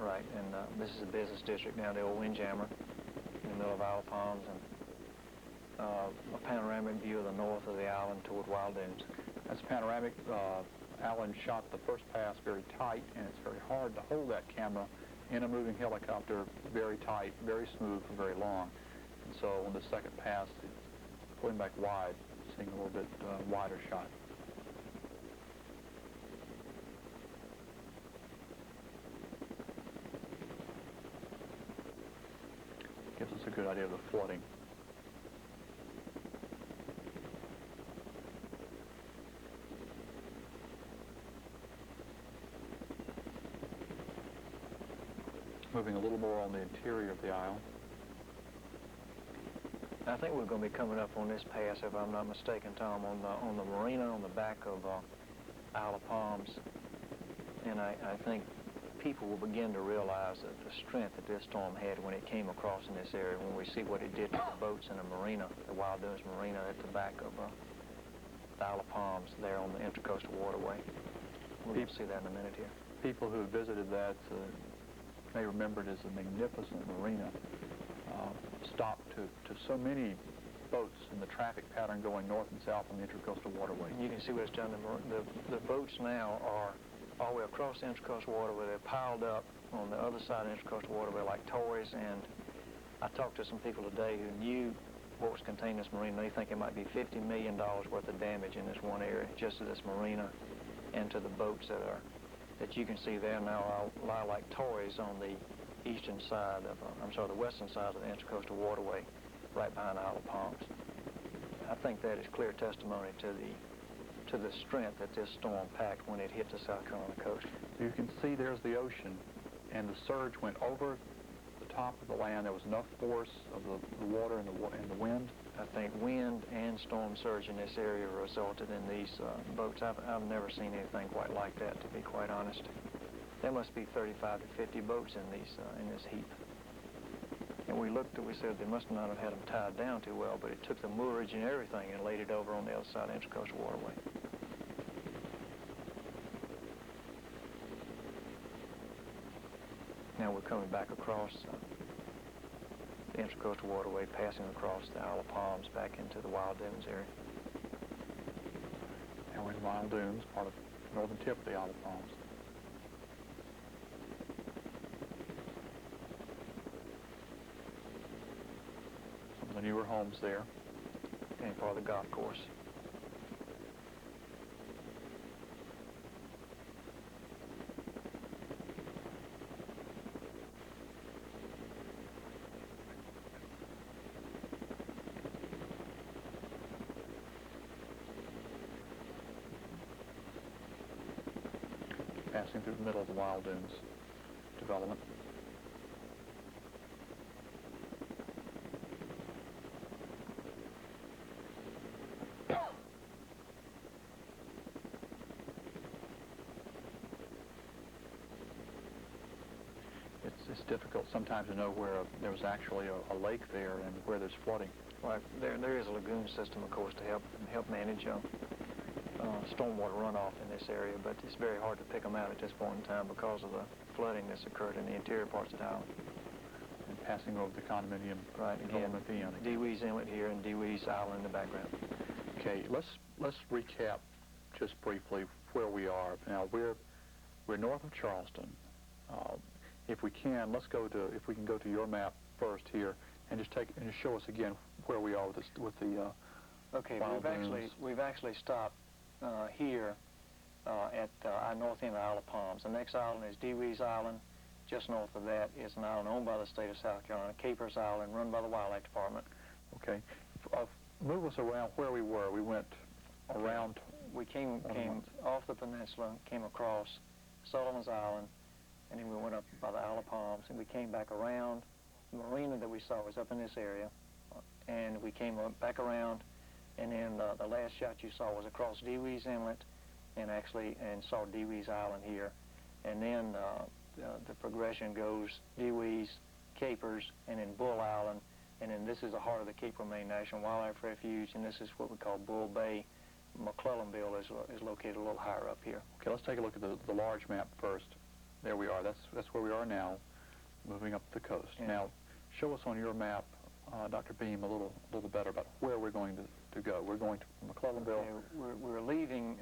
Right, and this is a business district now, the old Windjammer, in the middle of Isle of Palms, and a panoramic view of the north of the island toward Wild Dunes. That's panoramic. Alan shot the first pass very tight, and it's very hard to hold that camera in a moving helicopter very tight, very smooth for very long. And so on the second pass, pulling back wide, seeing a little bit wider shot. Gives us a good idea of the flooding. Moving a little more on the interior of the isle. I think we're going to be coming up on this pass, if I'm not mistaken, Tom, on the marina on the back of Isle of Palms, and I think people will begin to realize that the strength that this storm had when it came across in this area, when we see what it did to the boats in the marina, the Wild Dunes Marina at the back of the Isle of Palms there on the Intracoastal Waterway. We're going to see that in a minute here. People who visited that may remember it as a magnificent marina, stopped to so many boats in the traffic pattern going north and south on the Intracoastal Waterway. You can see what it's done. The boats now are all the way across the Intracoastal Waterway. They're piled up on the other side of the Intracoastal Waterway like toys, and I talked to some people today who knew what was contained in this marina. They think it might be $50 million worth of damage in this one area, just to this marina and to the boats that you can see there now lie like toys on the eastern side of, the western side of the Intracoastal Waterway, right behind Isle of Palms. I think that is clear testimony to the strength that this storm packed when it hit the South Carolina coast. You can see there's the ocean, and the surge went over the top of the land. There was enough force of the water and the wind. I think wind and storm surge in this area resulted in these boats. I've never seen anything quite like that, to be quite honest. There must be 35 to 50 boats in this heap. And we looked and we said they must not have had them tied down too well, but it took the moorage and everything and laid it over on the other side of the Intracoastal Waterway. Now we're coming back across the Intracoastal Waterway, passing across the Isle of Palms back into the Wild Dunes area. Now we're in Wild Dunes, part of the northern tip of the Isle of Palms. Some of the newer homes there. And part of the golf course. Passing through the middle of the Wild Dunes development. It's difficult sometimes to know where there was actually a lake there and where there's flooding. Well, there is a lagoon system, of course, to help manage stormwater runoff in this area, but it's very hard to pick them out at this point in time because of the flooding that's occurred in the interior parts of the island. And passing over the condominium. Right, again, Dewey's Inlet here and Dewey's Island in the background. Okay, let's recap just briefly where we are. Now we're north of Charleston. If we can, if we can go to your map first here and just show us again where we are with the Okay, we've actually stopped here at our north end of Isle of Palms. The next island is Dewey's Island. Just north of that is an island owned by the state of South Carolina, Capers Island, run by the Wildlife Department. Okay. Move us around where we were. We went around. We came off the peninsula, came across Sullivan's Island, and then we went up by the Isle of Palms, and we came back around. The marina that we saw was up in this area, and we came back around, and then the last shot you saw was across Dewey's Inlet, and saw Dewey's Island here. And then the progression goes Dewey's, Capers, and then Bull Island, and then this is the heart of the Cape Romaine National Wildlife Refuge, and this is what we call Bull Bay. McClellanville is located a little higher up here. Okay, let's take a look at the large map first. There we are. That's where we are now, moving up the coast. Yeah. Now, show us on your map, Dr. Beam, a little better about where we're going to go. We're going to McClellanville. Okay, we're leaving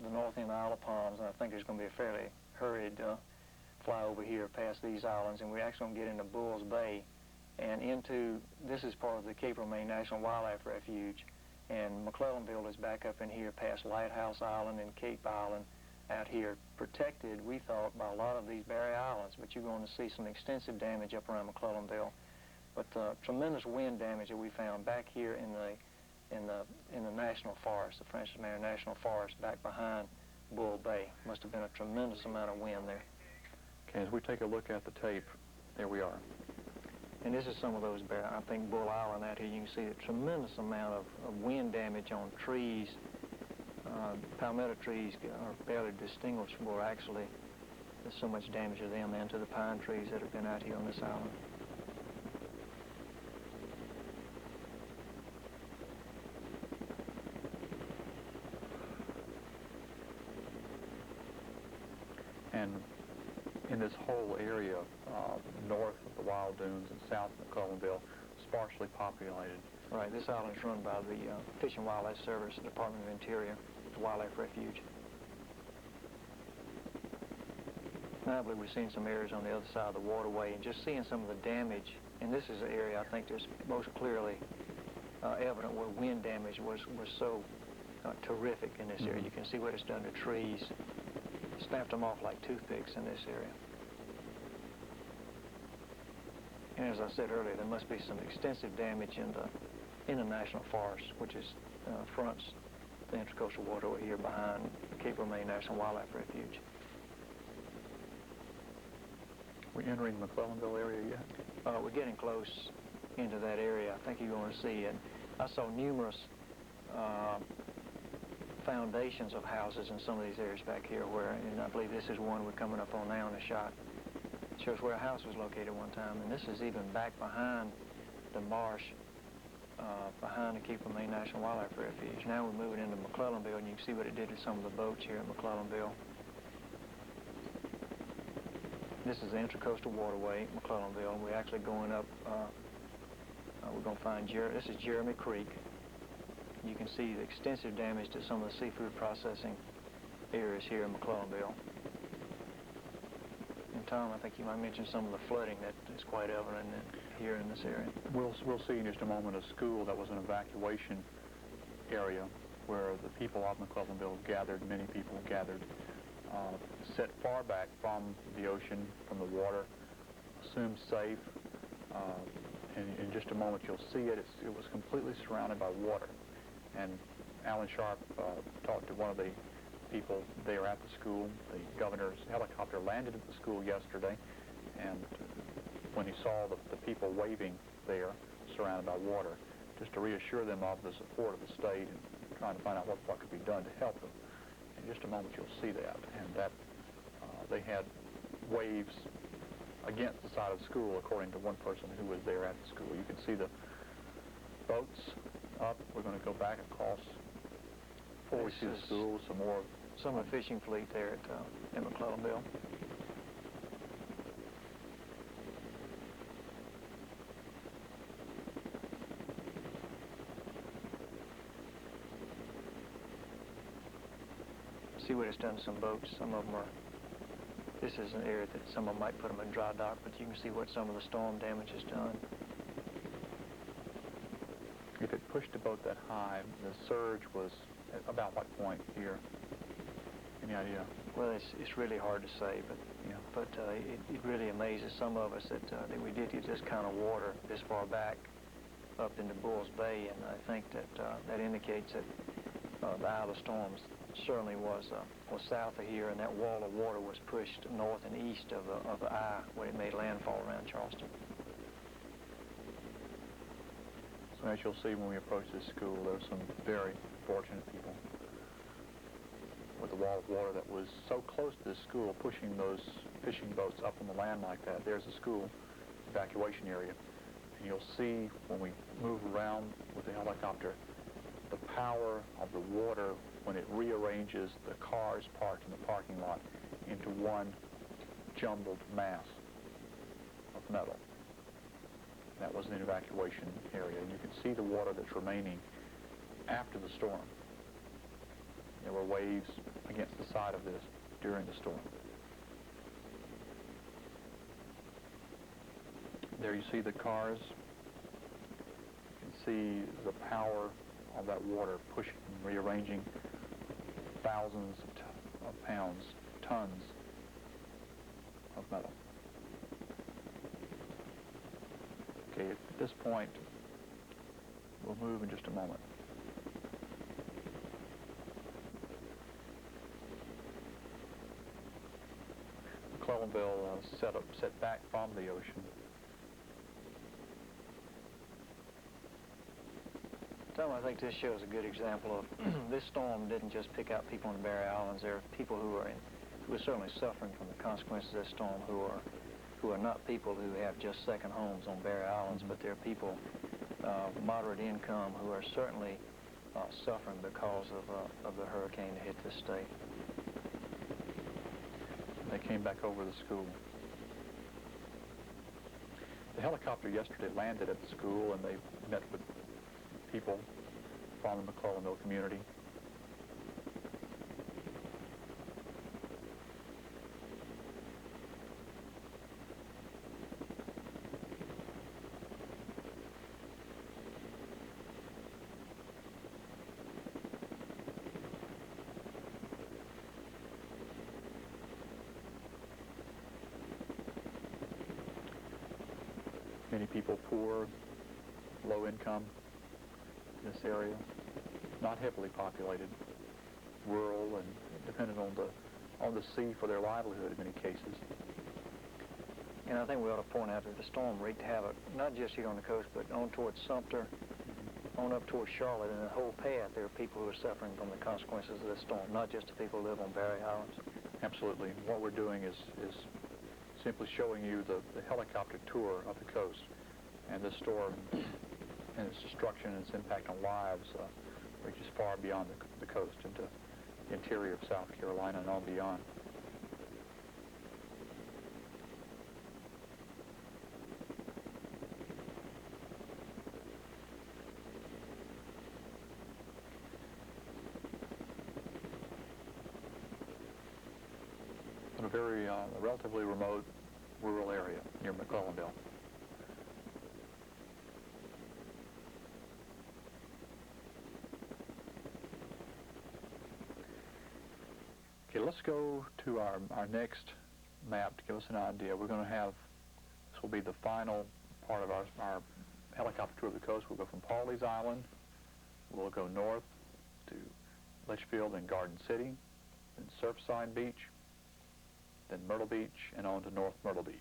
the north end of Isle of Palms, and I think there's going to be a fairly hurried flyover here past these islands, and we're actually going to get into Bulls Bay and into, this is part of the Cape Romaine National Wildlife Refuge, and McClellanville is back up in here past Lighthouse Island and Cape Island out here, protected, we thought, by a lot of these barrier islands, but you're going to see some extensive damage up around McClellanville. But tremendous wind damage that we found back here in the national forest, the Francis Marion National Forest, back behind Bull Bay. Must have been a tremendous amount of wind there. Okay, as we take a look at the tape, there we are. And this is some of those barrier. I think Bull Island out here, you can see a tremendous amount of wind damage on trees. Palmetto trees are barely distinguishable, actually. There's so much damage to them and to the pine trees that have been out here on this island. And in this whole area, north of the Wild Dunes and south of McClellanville, sparsely populated. Right, this island is run by the Fish and Wildlife Service, the Department of Interior, the Wildlife Refuge. Now I believe we've seen some areas on the other side of the waterway, and just seeing some of the damage, and this is the area I think that's most clearly evident where wind damage was so terrific in this area. You can see what it's done to trees. Snapped them off like toothpicks in this area. And as I said earlier, there must be some extensive damage in the national forest, which is fronts the Intracoastal Waterway here behind the Cape Romaine National Wildlife Refuge. We're entering the McClellanville area yet? We're getting close into that area. I think you're going to see it. I saw numerous foundations of houses in some of these areas back here and I believe this is one we're coming up on now in the shot. It shows where a house was located one time, and this is even back behind the marsh, behind the Cape Romaine National Wildlife Refuge. Now we're moving into McClellanville, and you can see what it did to some of the boats here in McClellanville. This is the Intracoastal Waterway, McClellanville, and we're actually going up, we're going to find, this is Jeremy Creek. You can see the extensive damage to some of the seafood processing areas here in McClellanville. And Tom, I think you might mention some of the flooding that is quite evident here in this area. We'll see in just a moment a school that was an evacuation area where the people of McClellanville gathered, many people gathered, set far back from the ocean, from the water, assumed safe. In just a moment you'll see it. It was completely surrounded by water. And Alan Sharp talked to one of the people there at the school. The governor's helicopter landed at the school yesterday, and when he saw the people waving there, surrounded by water, just to reassure them of the support of the state and trying to find out what could be done to help them. In just a moment you'll see that, and that they had waves against the side of the school, according to one person who was there at the school. You can see the boats up. We're going to go back across before we see the school. Some of the fishing fleet there in McClellanville. See what it's done to some boats. Some of them are, this is an area that some of them might put them in dry dock, but you can see what some of the storm damage has done. If it pushed a boat that high, the surge was at about what point here? Any idea? Well, it's really hard to say, but yeah. But it really amazes some of us that we did get this kind of water this far back up into Bulls Bay, and I think that that indicates that the eye of the storms certainly was south of here, and that wall of water was pushed north and east of the eye when it made landfall around Charleston. So as you'll see when we approach this school, there's some very fortunate people with the wall of water that was so close to this school, pushing those fishing boats up on the land like that. There's the school evacuation area. And you'll see when we move around with the helicopter, the power of the water when it rearranges the cars parked in the parking lot into one jumbled mass of metal. That was an evacuation area. And you can see the water that's remaining after the storm. There were waves against the side of this during the storm. There you see the cars. You can see the power of that water pushing, rearranging thousands of pounds, tons of metal. Okay, at this point, we'll move in just a moment. McClellanville set back from the ocean. Tom, I think this shows a good example of this storm didn't just pick out people in the Barry Islands. There are people who are certainly suffering from the consequences of this storm who are not people who have just second homes on Barry Islands, but they're people of moderate income who are certainly suffering because of the hurricane that hit this state. They came back over the school. The helicopter yesterday landed at the school, and they met with people from the McClellanville community. Many people poor, low income in this area, not heavily populated, rural, and dependent on the sea for their livelihood in many cases. And I think we ought to point out that the storm wreaked havoc, not just here on the coast, but on towards Sumter, on up towards Charlotte, and the whole path. There are people who are suffering from the consequences of this storm, not just the people who live on Barry Islands. Absolutely. What we're doing is simply showing you the helicopter tour of the coast and the storm and its destruction and its impact on lives reaches far beyond the coast into the interior of South Carolina and on beyond. In a very relatively remote rural area near McClellanville. Okay, let's go to our next map to give us an idea. We're going to have, this will be the final part of our helicopter tour of the coast. We'll go from Pawleys Island, we'll go north to Litchfield and Garden City, then Surfside Beach, then Myrtle Beach, and on to North Myrtle Beach.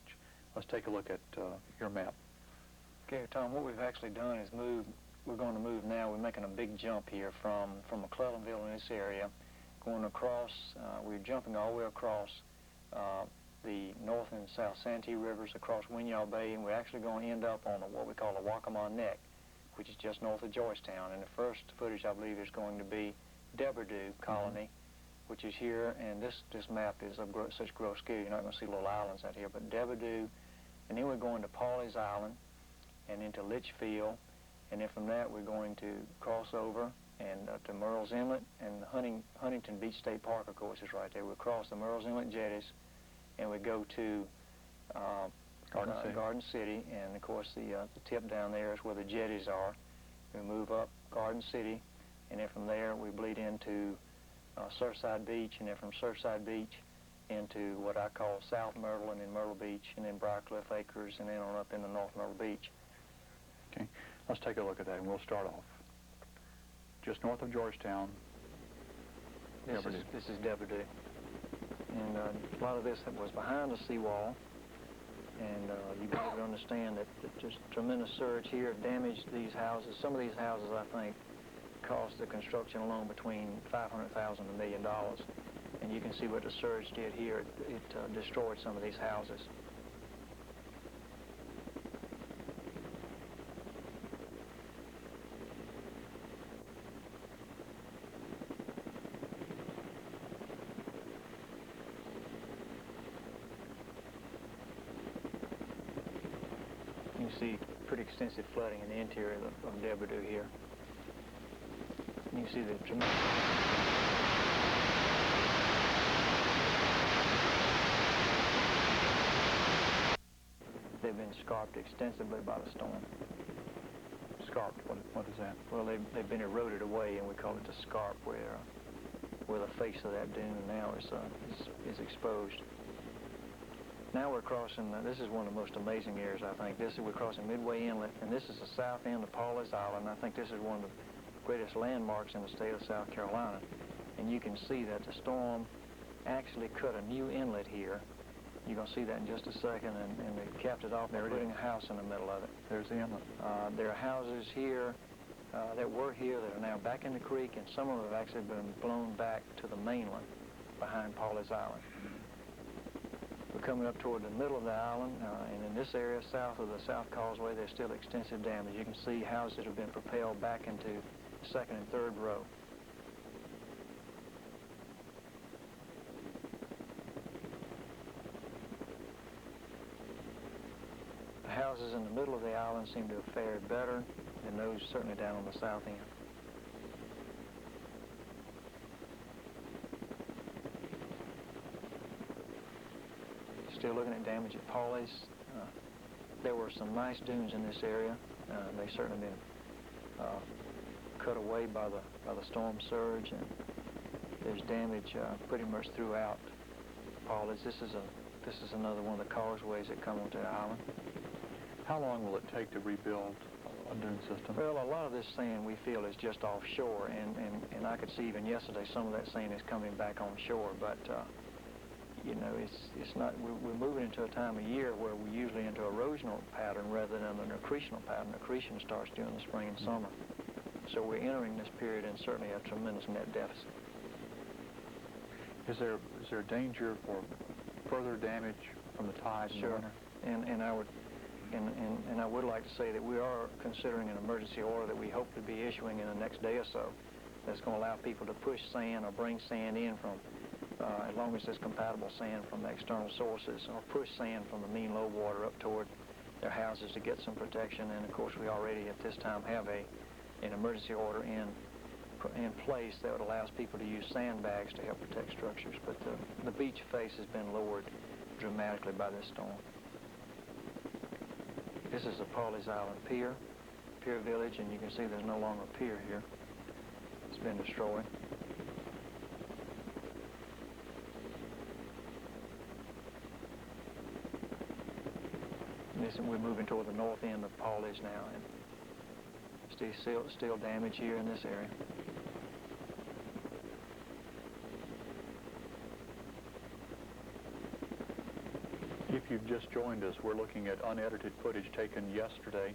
Let's take a look at your map. Okay, Tom, what we've actually done is we're going to move now. We're making a big jump here from McClellanville in this area, going across, we're jumping all the way across the North and South Santee Rivers, across Winyaw Bay, and we're actually going to end up on what we call the Waccamaw Neck, which is just north of Georgetown. And the first footage, I believe, is going to be Deberdew Colony, which is here, and this map is of such gross scale, you're not going to see little islands out here, but Deberdew, and then we're going to Pawleys Island, and into Litchfield, and then from that we're going to cross over and to Murrells Inlet, and Huntington Beach State Park, of course, is right there. We'll cross the Murrells Inlet jetties, and we go to Garden City, and of course the tip down there is where the jetties are. We move up Garden City, and then from there we bleed into Surfside Beach, and then from Surfside Beach into what I call South Myrtle, and then Myrtle Beach, and then Briarcliff Acres, and then on up into North Myrtle Beach. Okay, let's take a look at that, and we'll start off just north of Georgetown. This is Deberdew, and a lot of this was behind the seawall, and you be able to understand that just tremendous surge here damaged these houses. Some of these houses, I think, cost the construction alone between $500,000 and $1 million. And you can see what the surge did here. It destroyed some of these houses. see pretty extensive flooding in the interior of Deberdu here. And you see the tremendous... They've been scarped extensively by the storm. Scarped, what is that? Well, they've been eroded away, and we call it the scarp, where the face of that dune now is exposed. Now we're crossing, this is one of the most amazing areas, I think. We're crossing Midway Inlet, and this is the south end of Pawleys Island. I think this is one of the greatest landmarks in the state of South Carolina. And you can see that the storm actually cut a new inlet here. You're going to see that in just a second, and they capped it off by putting a house in the middle of it. There's the inlet. There are houses here that were here that are now back in the creek, and some of them have actually been blown back to the mainland behind Pawleys Island. We're coming up toward the middle of the island, and in this area south of the South Causeway, there's still extensive damage. You can see houses have been propelled back into second and third row. The houses in the middle of the island seem to have fared better than those certainly down on the south end. Still looking at damage at Pawleys. There were some nice dunes in this area. They've certainly been cut away by the storm surge, and there's damage pretty much throughout Pawleys. This is another one of the causeways that come onto the island. How long will it take to rebuild a dune system? Well, a lot of this sand we feel is just offshore, and I could see even yesterday some of that sand is coming back on shore, but you know, it's not, we're moving into a time of year where we're usually into erosional pattern rather than an accretional pattern. Accretion starts during the spring and summer. So we're entering this period in certainly a tremendous net deficit. Is there danger for further damage from the tides in the winter? And I would like to say that we are considering an emergency order that we hope to be issuing in the next day or so. That's going to allow people to push sand or bring sand in from, as long as it's compatible sand from external sources, or push sand from the mean low water up toward their houses to get some protection. And of course, we already at this time have an emergency order in place that allows people to use sandbags to help protect structures. But the beach face has been lowered dramatically by this storm. This is the Pawleys Island Pier Village, and you can see there's no longer a pier here. It's been destroyed. We're moving toward the north end of Pawleys now, and still damage here in this area. If you've just joined us, we're looking at unedited footage taken yesterday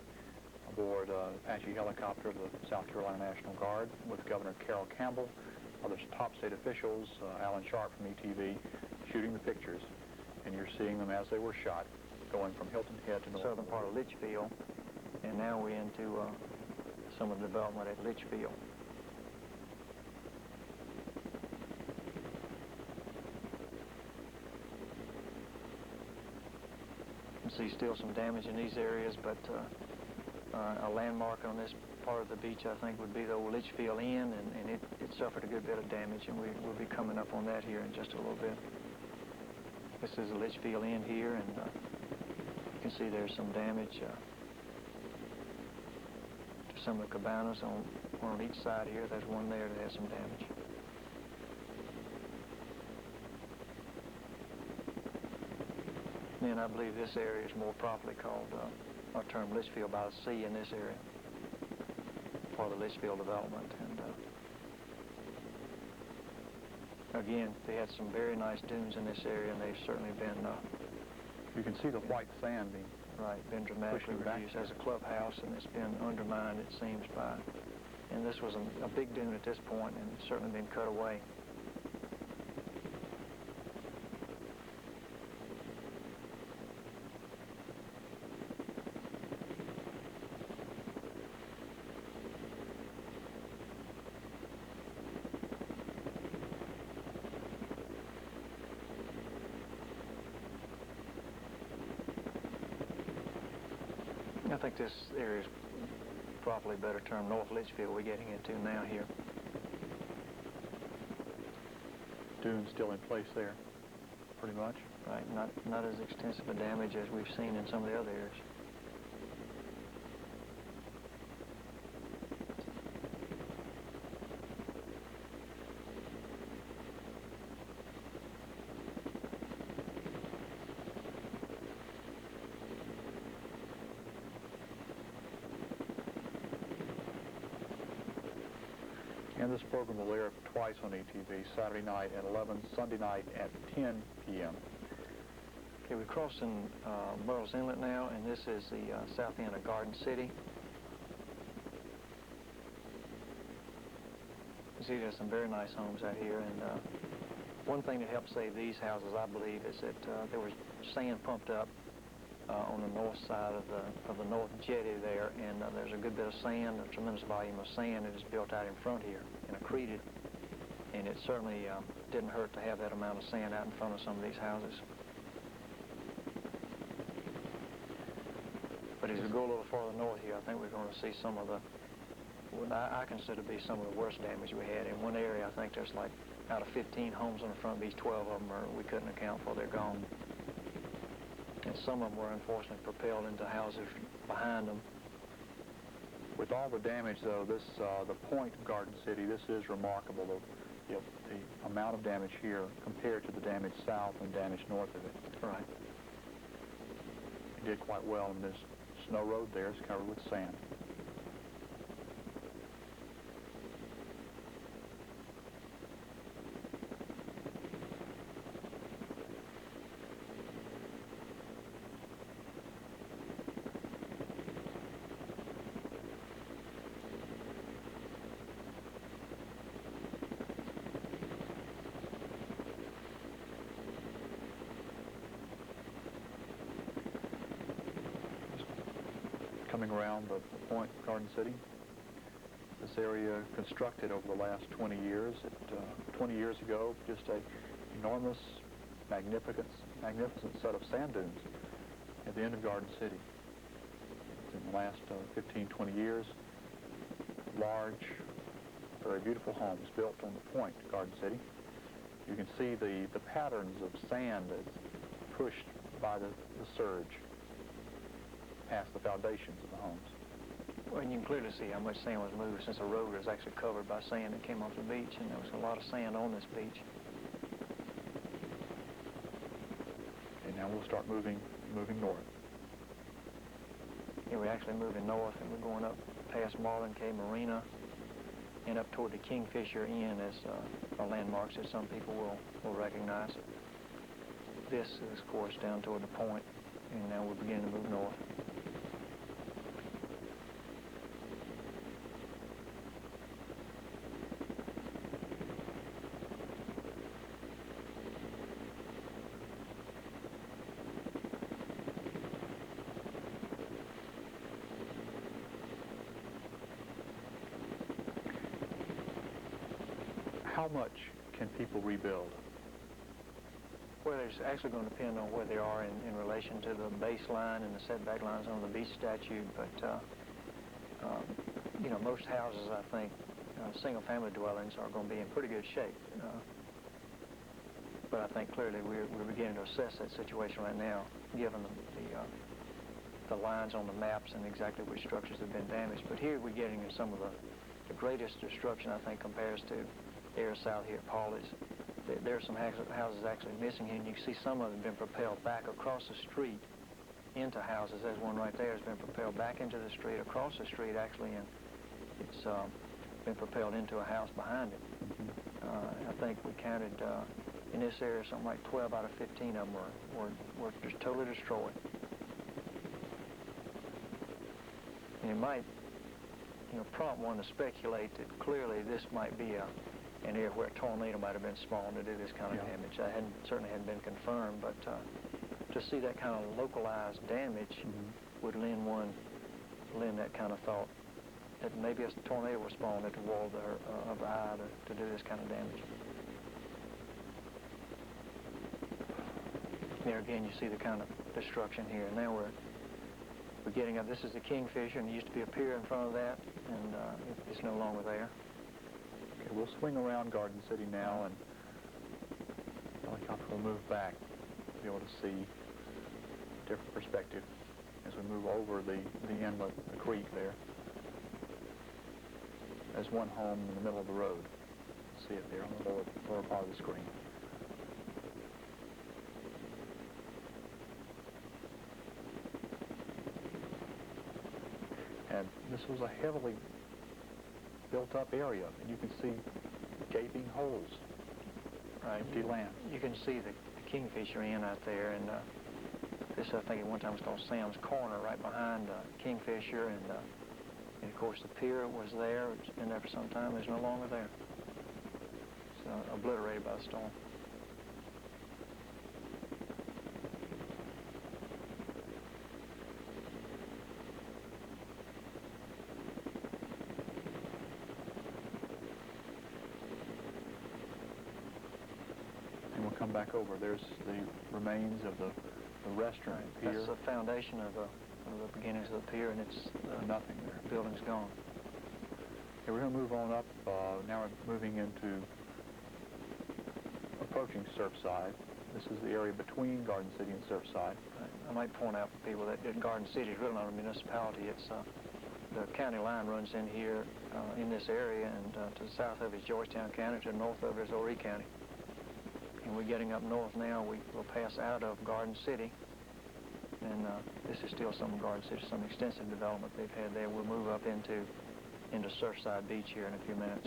aboard Apache helicopter of the South Carolina National Guard with Governor Carroll Campbell, other top state officials, Alan Sharp from ETV, shooting the pictures. And you're seeing them as they were shot, going from Hilton Head to the southern part of Litchfield, and now we're into some of the development at Litchfield. You can see still some damage in these areas, but a landmark on this part of the beach, I think, would be the old Litchfield Inn, and it suffered a good bit of damage, and we'll be coming up on that here in just a little bit. This is the Litchfield Inn here, and you can see there's some damage to some of the cabanas on each side here. There's one there that has some damage. Then I believe this area is more properly called, or termed Litchfield by the Sea in this area, part of the Litchfield development. And again, they had some very nice dunes in this area, and they've certainly been... you can see the white sand being... Right, been dramatically reduced as a clubhouse, and it's been undermined, it seems, by... And this was a big dune at this point, and it's certainly been cut away. I think this area is probably better term North Litchfield we're getting into now here. Dunes still in place there, pretty much. Right, not as extensive a damage as we've seen in some of the other areas. And this program will air twice on ETV, Saturday night at 11, Sunday night at 10 p.m. Okay, we're crossing Burles Inlet now, and this is the south end of Garden City. You see there's some very nice homes out here, and one thing that helped save these houses, I believe, is that there was sand pumped up on the north side of the north jetty there, and there's a good bit of sand, a tremendous volume of sand that is built out in front here and accreted, and it certainly didn't hurt to have that amount of sand out in front of some of these houses. But as we go a little farther north here, I think we're going to see some of the, what I consider to be some of the worst damage we had. In one area, I think there's like, out of 15 homes on the front of these, 12 of them we couldn't account for, they're gone. And some of them were unfortunately propelled into houses behind them. With all the damage, though, this the point of Garden City, this is remarkable. The amount of damage here compared to the damage south and damage north of it. Right. It did quite well, and this snow road there is covered with sand. Coming around the point of Garden City. This area constructed over the last 20 years. 20 years ago, just an enormous, magnificent set of sand dunes at the end of Garden City. In the last 15, 20 years, large, very beautiful homes built on the point of Garden City. You can see the patterns of sand that's pushed by the surge past the foundations of the homes. Well, and you can clearly see how much sand was moved since the road was actually covered by sand that came off the beach, and there was a lot of sand on this beach. And now we'll start moving north. Yeah, we're actually moving north, and we're going up past Marlin Cay Marina and up toward the Kingfisher Inn as landmarks that some people will recognize. This is, of course, down toward the point, and now we're beginning to move north. How much can people rebuild? Well, it's actually going to depend on where they are in relation to the baseline and the setback lines on the beach statute. But, you know, most houses, I think, single-family dwellings are going to be in pretty good shape. But I think clearly we're beginning to assess that situation right now, given the lines on the maps and exactly which structures have been damaged. But here we're getting in some of the greatest destruction, I think, compares to area south here at Pawleys. There are some houses actually missing here, and you can see some of them have been propelled back across the street into houses. There's one right there that's been propelled back into the street, across the street actually, and it's been propelled into a house behind it. I think we counted in this area something like 12 out of 15 of them were just totally destroyed. And it might, you know, prompt one to speculate that clearly this might be an area where a tornado might have been spawned to do this kind of damage. That certainly hadn't been confirmed, but to see that kind of localized damage would lend that kind of thought that maybe a tornado was spawned at the wall of the eye to do this kind of damage. There again, you see the kind of destruction here. Now we're getting up. This is the Kingfisher, and there used to be a pier in front of that, and it's no longer there. Okay, we'll swing around Garden City now, and the helicopter will move back to be able to see a different perspective as we move over the inlet, the creek there. There's one home in the middle of the road. See it there on the lower part of the screen. And this was a heavily built-up area, and you can see gaping holes, empty land. You can see the Kingfisher Inn out there, and this, I think, at one time was called Sam's Corner, right behind Kingfisher, and of course the pier was there. It's been there for some time. It's no longer there. It's obliterated by the storm. Come back over. There's the remains of the restaurant pier. That's the foundation of the beginnings of the pier, and it's nothing there. The building's gone. Okay, we're going to move on up. Now we're moving into approaching Surfside. This is the area between Garden City and Surfside. I might point out for people that Garden City is really not a municipality. It's the county line runs in here in this area, and to the south of it is Georgetown County. To the north of it is Horry County. And we're getting up north now. We'll pass out of Garden City, and this is still some Garden City, some extensive development they've had there. We'll move up into Surfside Beach here in a few minutes.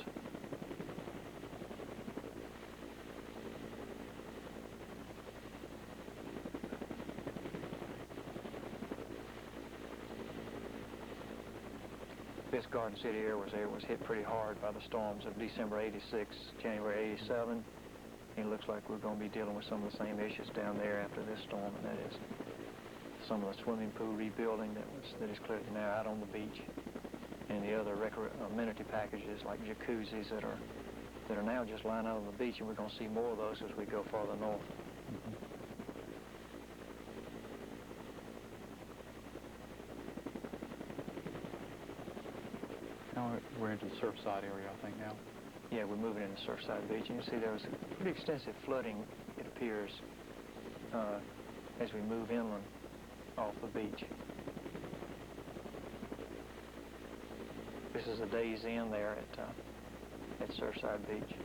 This Garden City area was hit pretty hard by the storms of December '86, January '87. It looks like we're going to be dealing with some of the same issues down there after this storm, and that is some of the swimming pool rebuilding that is clearly now out on the beach, and the other amenity packages like jacuzzis that are now just lying out on the beach, and we're going to see more of those as we go farther north. Now we're into the Surfside area, I think, now. Yeah, we're moving into Surfside Beach. You can see there was pretty extensive flooding, it appears, as we move inland off the beach. This is a day's inn there at Surfside Beach.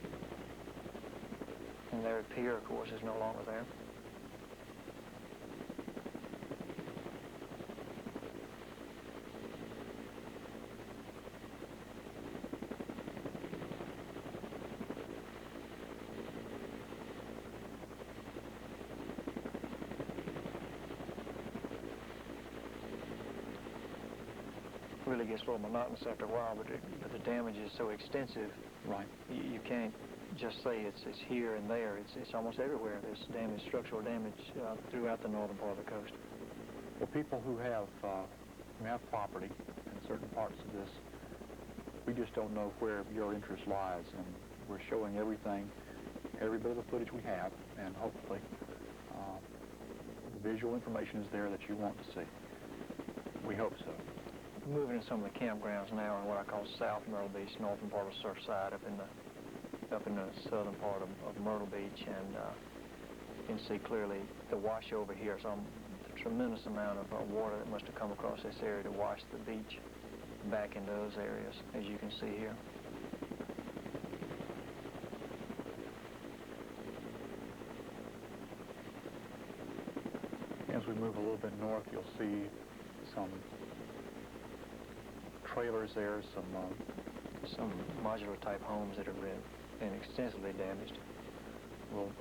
And their pier, of course, is no longer there. Really gets a little monotonous after a while, but the damage is so extensive. Right. You can't just say it's here and there. It's almost everywhere. There's damage, structural damage throughout the northern part of the coast. Well, people who have property in certain parts of this, we just don't know where your interest lies, and we're showing everything, every bit of the footage we have, and hopefully the visual information is there that you want to see. We hope so. Moving in some of the campgrounds now in what I call South Myrtle Beach, northern part of Surfside, up in the southern part of Myrtle Beach, and you can see clearly the wash over here. So the tremendous amount of water that must have come across this area to wash the beach back into those areas, as you can see here. As we move a little bit north, you'll see some trailers there, some modular type homes that have been extensively damaged. Well,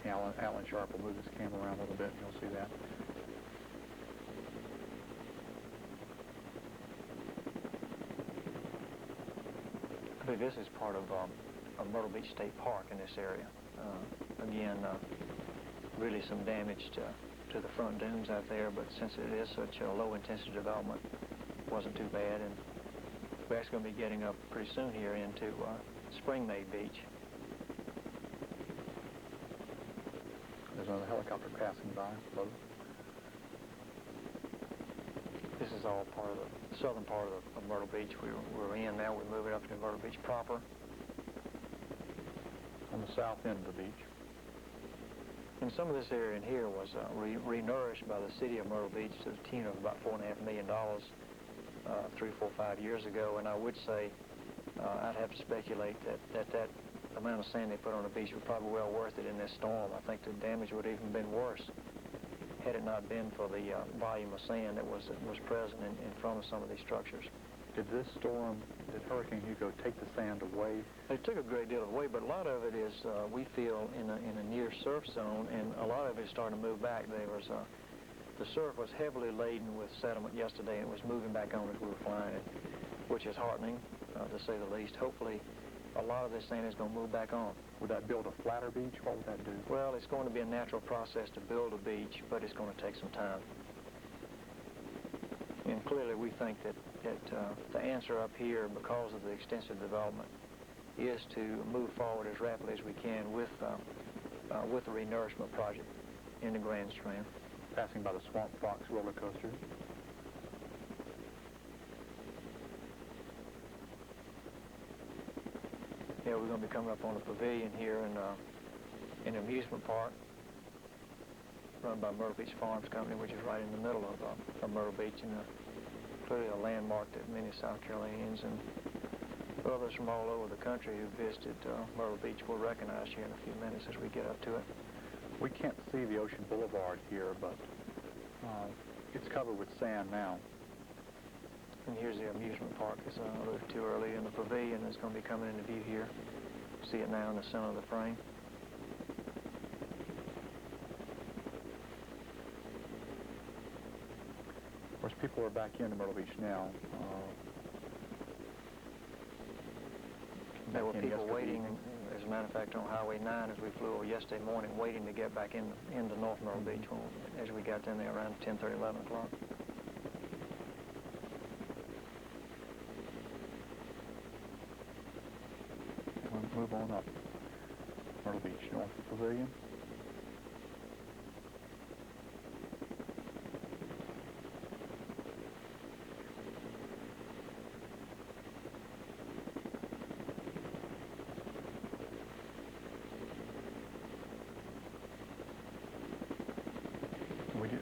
Alan Sharp will move his camera around a little bit, and you'll see that. I believe this is part of Myrtle Beach State Park in this area. Again, really some damage to the front dunes out there, but since it is such a low-intensity development, it wasn't too bad. And we're actually going to be getting up pretty soon here into Springmaid Beach. There's another helicopter passing by. Below. This is all part of the southern part of Myrtle Beach. We're in now. We're moving up to Myrtle Beach proper. On the south end of the beach. And some of this area in here was renourished by the city of Myrtle Beach to the tune of about $4.5 million 3, 4, 5 years ago. And I would say, I'd have to speculate that amount of sand they put on the beach was probably well worth it in this storm. I think the damage would have even been worse had it not been for the volume of sand that was present in front of some of these structures. Did this storm, did Hurricane Hugo take the sand away? It took a great deal away, but a lot of it is, we feel, in a near surf zone, and a lot of it is starting to move back. The surf was heavily laden with sediment yesterday, and it was moving back on as we were flying it, which is heartening, to say the least. Hopefully, a lot of this sand is going to move back on. Would that build a flatter beach? What would that do? Well, it's going to be a natural process to build a beach, but it's going to take some time. And clearly, we think that the answer up here, because of the extensive development, is to move forward as rapidly as we can with the renourishment project in the Grand Stream. Passing by the Swamp Fox roller coaster. Yeah, we're going to be coming up on the pavilion here in an amusement park run by Myrtle Beach Farms Company, which is right in the middle of Myrtle Beach, and clearly a landmark that many South Carolinians and others from all over the country who visited Myrtle Beach will recognize here in a few minutes as we get up to it. We can't see the Ocean Boulevard here, but it's covered with sand now. And here's the amusement park, as I alluded to earlier, and the pavilion is going to be coming into view here. See it now in the center of the frame. Of course, people are back into Myrtle Beach now. There were people waiting, as a matter of fact, on Highway 9 as we flew over yesterday morning, waiting to get back into North Myrtle Beach as we got in there around 10:30, 11 o'clock. We'll move on up Myrtle Beach, north of the pavilion.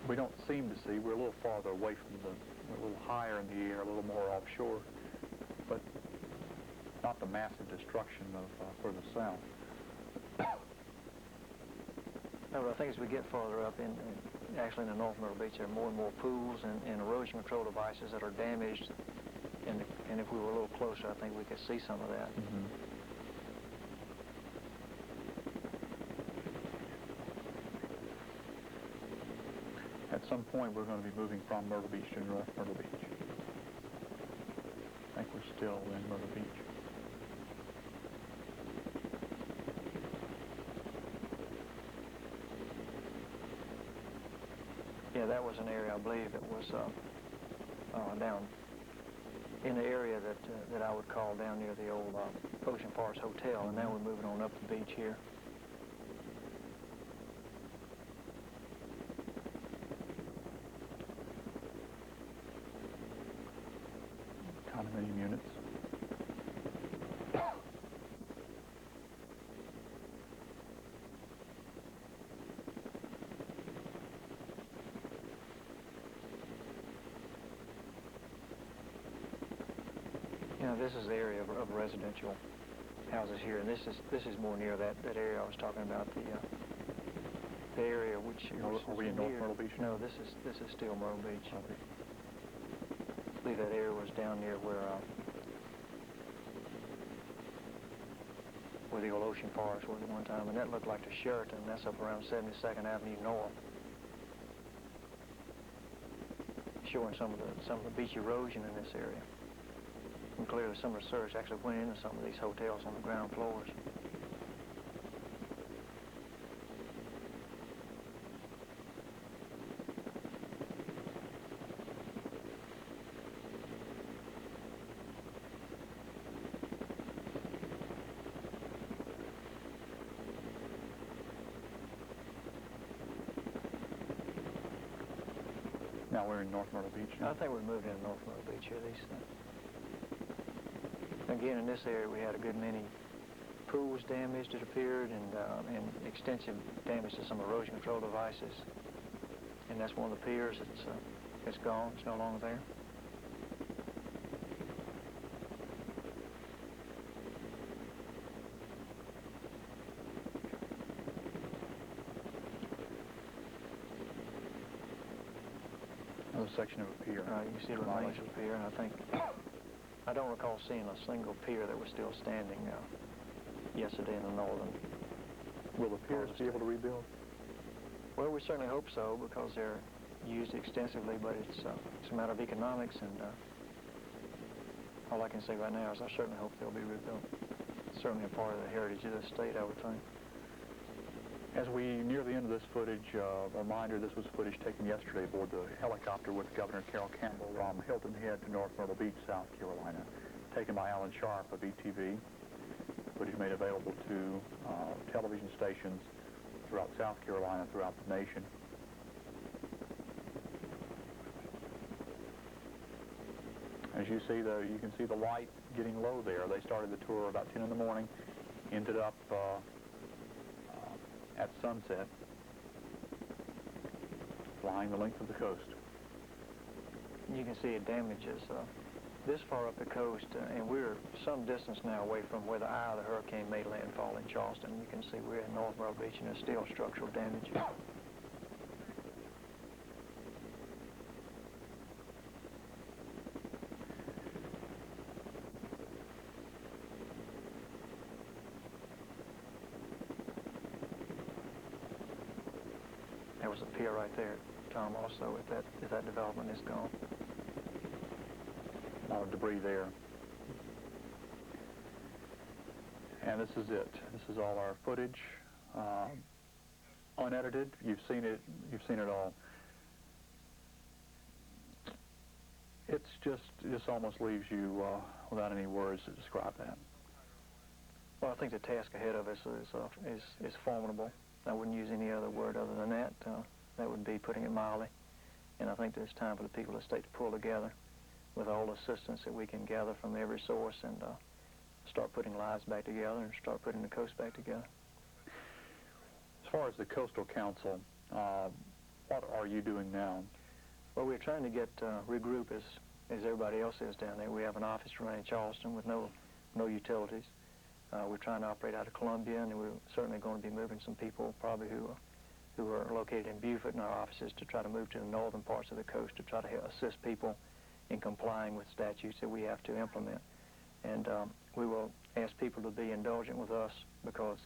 We don't seem to see. We're a little farther away from we're a little higher in the air, a little more offshore, but not the massive destruction of further south. No, but I think as we get farther up, actually in the North Myrtle Beach, there are more and more pools and erosion control devices that are damaged, and if we were a little closer, I think we could see some of that. Mm-hmm. At some point, we're going to be moving from Myrtle Beach to North Myrtle Beach. I think we're still in Myrtle Beach. Yeah, that was an area, I believe, that was down in the area that I would call down near the old Ocean Forest Hotel, and now we're moving on up the beach here. Condominium units. You know, this is the area of residential houses here, and this is more near that area I was talking about, the area which Are we in North Myrtle Beach? No, this is still Myrtle Beach. Okay. I believe that area was down near where the old Ocean Forest was at one time, and that looked like the Sheraton. That's up around 72nd Avenue North, showing some of the beach erosion in this area. And clearly some research actually went into some of these hotels on the ground floors. Now we're in North Myrtle Beach. I think we moved into North Myrtle Beach here. Again, in this area, we had a good many pools damaged, it appeared, and extensive damage to some erosion control devices. And that's one of the piers it's gone. It's no longer there. Another section of a pier. You see the remains of the pier, and I don't recall seeing a single pier that was still standing yesterday in the northern. Will the piers be able to rebuild? Well, we certainly hope so, because they're used extensively, but it's a matter of economics, and all I can say right now is I certainly hope they'll be rebuilt. It's certainly a part of the heritage of the state, I would think. As we near the end of this footage, a reminder, this was footage taken yesterday aboard the helicopter with Governor Carroll Campbell from Hilton Head to North Myrtle Beach, South Carolina, taken by Alan Sharp of ETV. Footage made available to television stations throughout South Carolina, throughout the nation. As you see, you can see the light getting low there. They started the tour about 10 in the morning, ended up at sunset, flying the length of the coast. You can see it damages this far up the coast, and we're some distance now away from where the eye of the hurricane made landfall in Charleston. You can see we're in North Myrtle Beach, and there's still structural damage. There was a pier right there, Tom, also, if that development is gone. A lot of debris there. And this is it. This is all our footage, unedited. You've seen it all. It's just almost leaves you without any words to describe that. Well, I think the task ahead of us is formidable. I wouldn't use any other word other than that. That would be putting it mildly. And I think there's time for the people of the state to pull together with all the assistance that we can gather from every source, and start putting lives back together and start putting the coast back together. As far as the Coastal Council, what are you doing now? Well, we're trying to get regroup as everybody else is down there. We have an office running in Charleston with no utilities. We're trying to operate out of Columbia, and we're certainly going to be moving some people probably who are located in Beaufort in our offices to try to move to the northern parts of the coast to try to assist people in complying with statutes that we have to implement. And we will ask people to be indulgent with us, because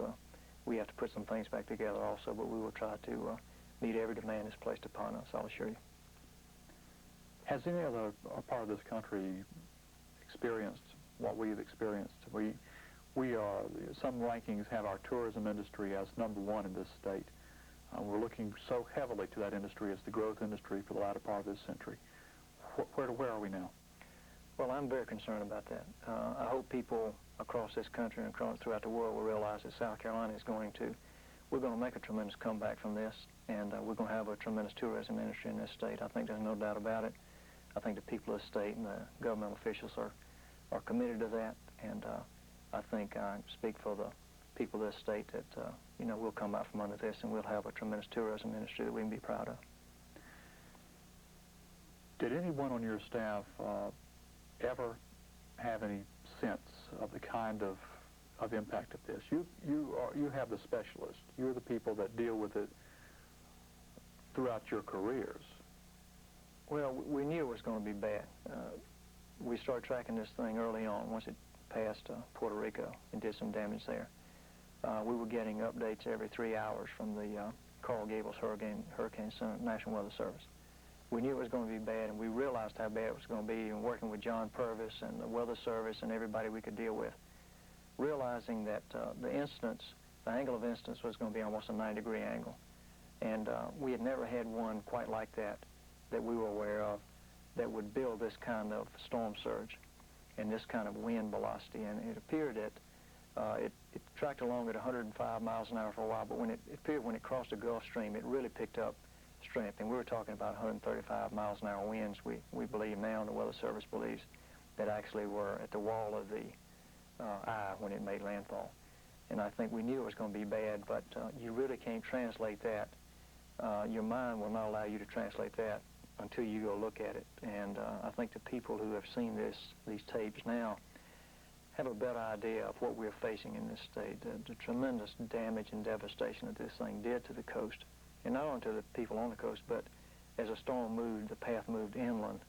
we have to put some things back together also, but we will try to meet every demand that's placed upon us, I'll assure you. Has any other part of this country experienced what we've experienced? We are, some rankings have our tourism industry as #1 in this state. We're looking so heavily to that industry as the growth industry for the latter part of this century. Where are we now? Well, I'm very concerned about that. I hope people across this country and throughout the world will realize that South Carolina we're going to make a tremendous comeback from this, and we're going to have a tremendous tourism industry in this state. I think there's no doubt about it. I think the people of the state and the government officials are committed to that, and I think I speak for the people of this state that, we'll come out from under this, and we'll have a tremendous tourism industry that we can be proud of. Did anyone on your staff ever have any sense of the kind of impact of this? You have the specialists. You're the people that deal with it throughout your careers. Well, we knew it was going to be bad. We started tracking this thing early on once it passed Puerto Rico and did some damage there. We were getting updates every 3 hours from the Coral Gables Hurricane Center, National Weather Service. We knew it was going to be bad, and we realized how bad it was going to be, and working with John Purvis and the Weather Service and everybody we could deal with, realizing that the angle of incidence was going to be almost a 90-degree angle. And we had never had one quite like that we were aware of that would build this kind of storm surge and this kind of wind velocity. And it appeared that it tracked along at 105 miles an hour for a while, but when it crossed the Gulf Stream, it really picked up strength. And we were talking about 135 miles an hour winds. We believe now, and the Weather Service believes, that actually were at the wall of the eye when it made landfall. And I think we knew it was going to be bad, but you really can't translate that. Your mind will not allow you to translate that until you go look at it. And I think the people who have seen these tapes now have a better idea of what we're facing in this state, the tremendous damage and devastation that this thing did to the coast, and not only to the people on the coast, but as a storm moved, the path moved inland,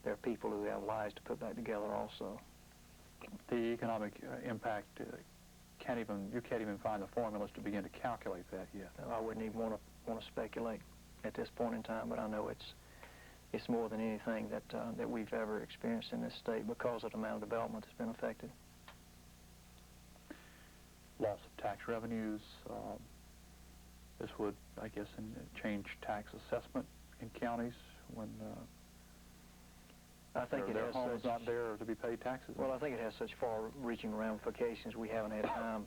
there are people who have lives to put back together also. The economic impact, you can't even find the formulas to begin to calculate that yet. I wouldn't even want to speculate at this point in time, but I know it's more than anything that we've ever experienced in this state because of the amount of development that's been affected. Loss of tax revenues. This would, I guess, change tax assessment in counties when I think their home is not there to be paid taxes. Well, I think it has such far-reaching ramifications. We haven't had time,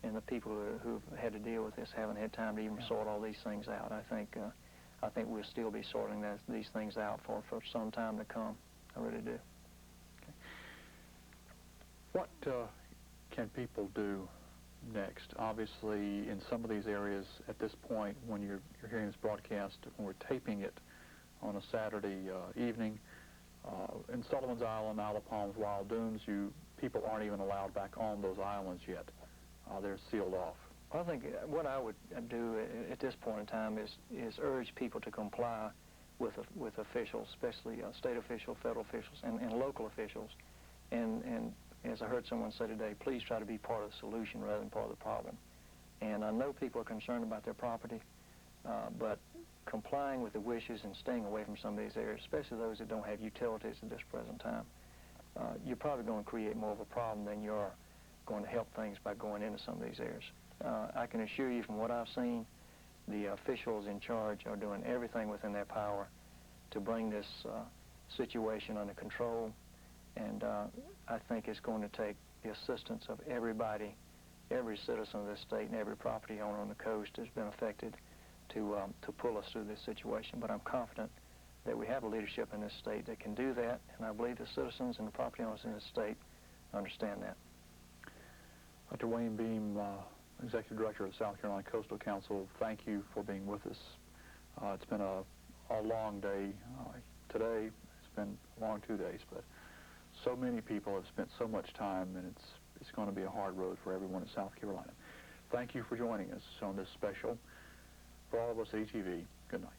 and the people who've had to deal with this haven't had time to even sort all these things out. I think we'll still be sorting these things out for some time to come. I really do. Okay. What can people do next? Obviously, in some of these areas at this point, when you're hearing this broadcast, when we're taping it on a Saturday evening, in Sullivan's Island, Isle of Palms, Wild Dunes, people aren't even allowed back on those islands yet. They're sealed off. I think what I would do at this point in time is urge people to comply with officials, especially state officials, federal officials, and local officials. And as I heard someone say today, please try to be part of the solution rather than part of the problem. And I know people are concerned about their property, but complying with the wishes and staying away from some of these areas, especially those that don't have utilities at this present time, you're probably going to create more of a problem than you are going to help things by going into some of these areas. I can assure you from what I've seen, the officials in charge are doing everything within their power to bring this situation under control, and I think it's going to take the assistance of everybody, every citizen of this state and every property owner on the coast has been affected to pull us through this situation. But I'm confident that we have a leadership in this state that can do that, and I believe the citizens and the property owners in this state understand that. Dr. Wayne Beam, Executive Director of the South Carolina Coastal Council, thank you for being with us. It's been a long day today. It's been a long 2 days, but so many people have spent so much time, and it's going to be a hard road for everyone in South Carolina. Thank you for joining us on this special. For all of us at ETV, good night.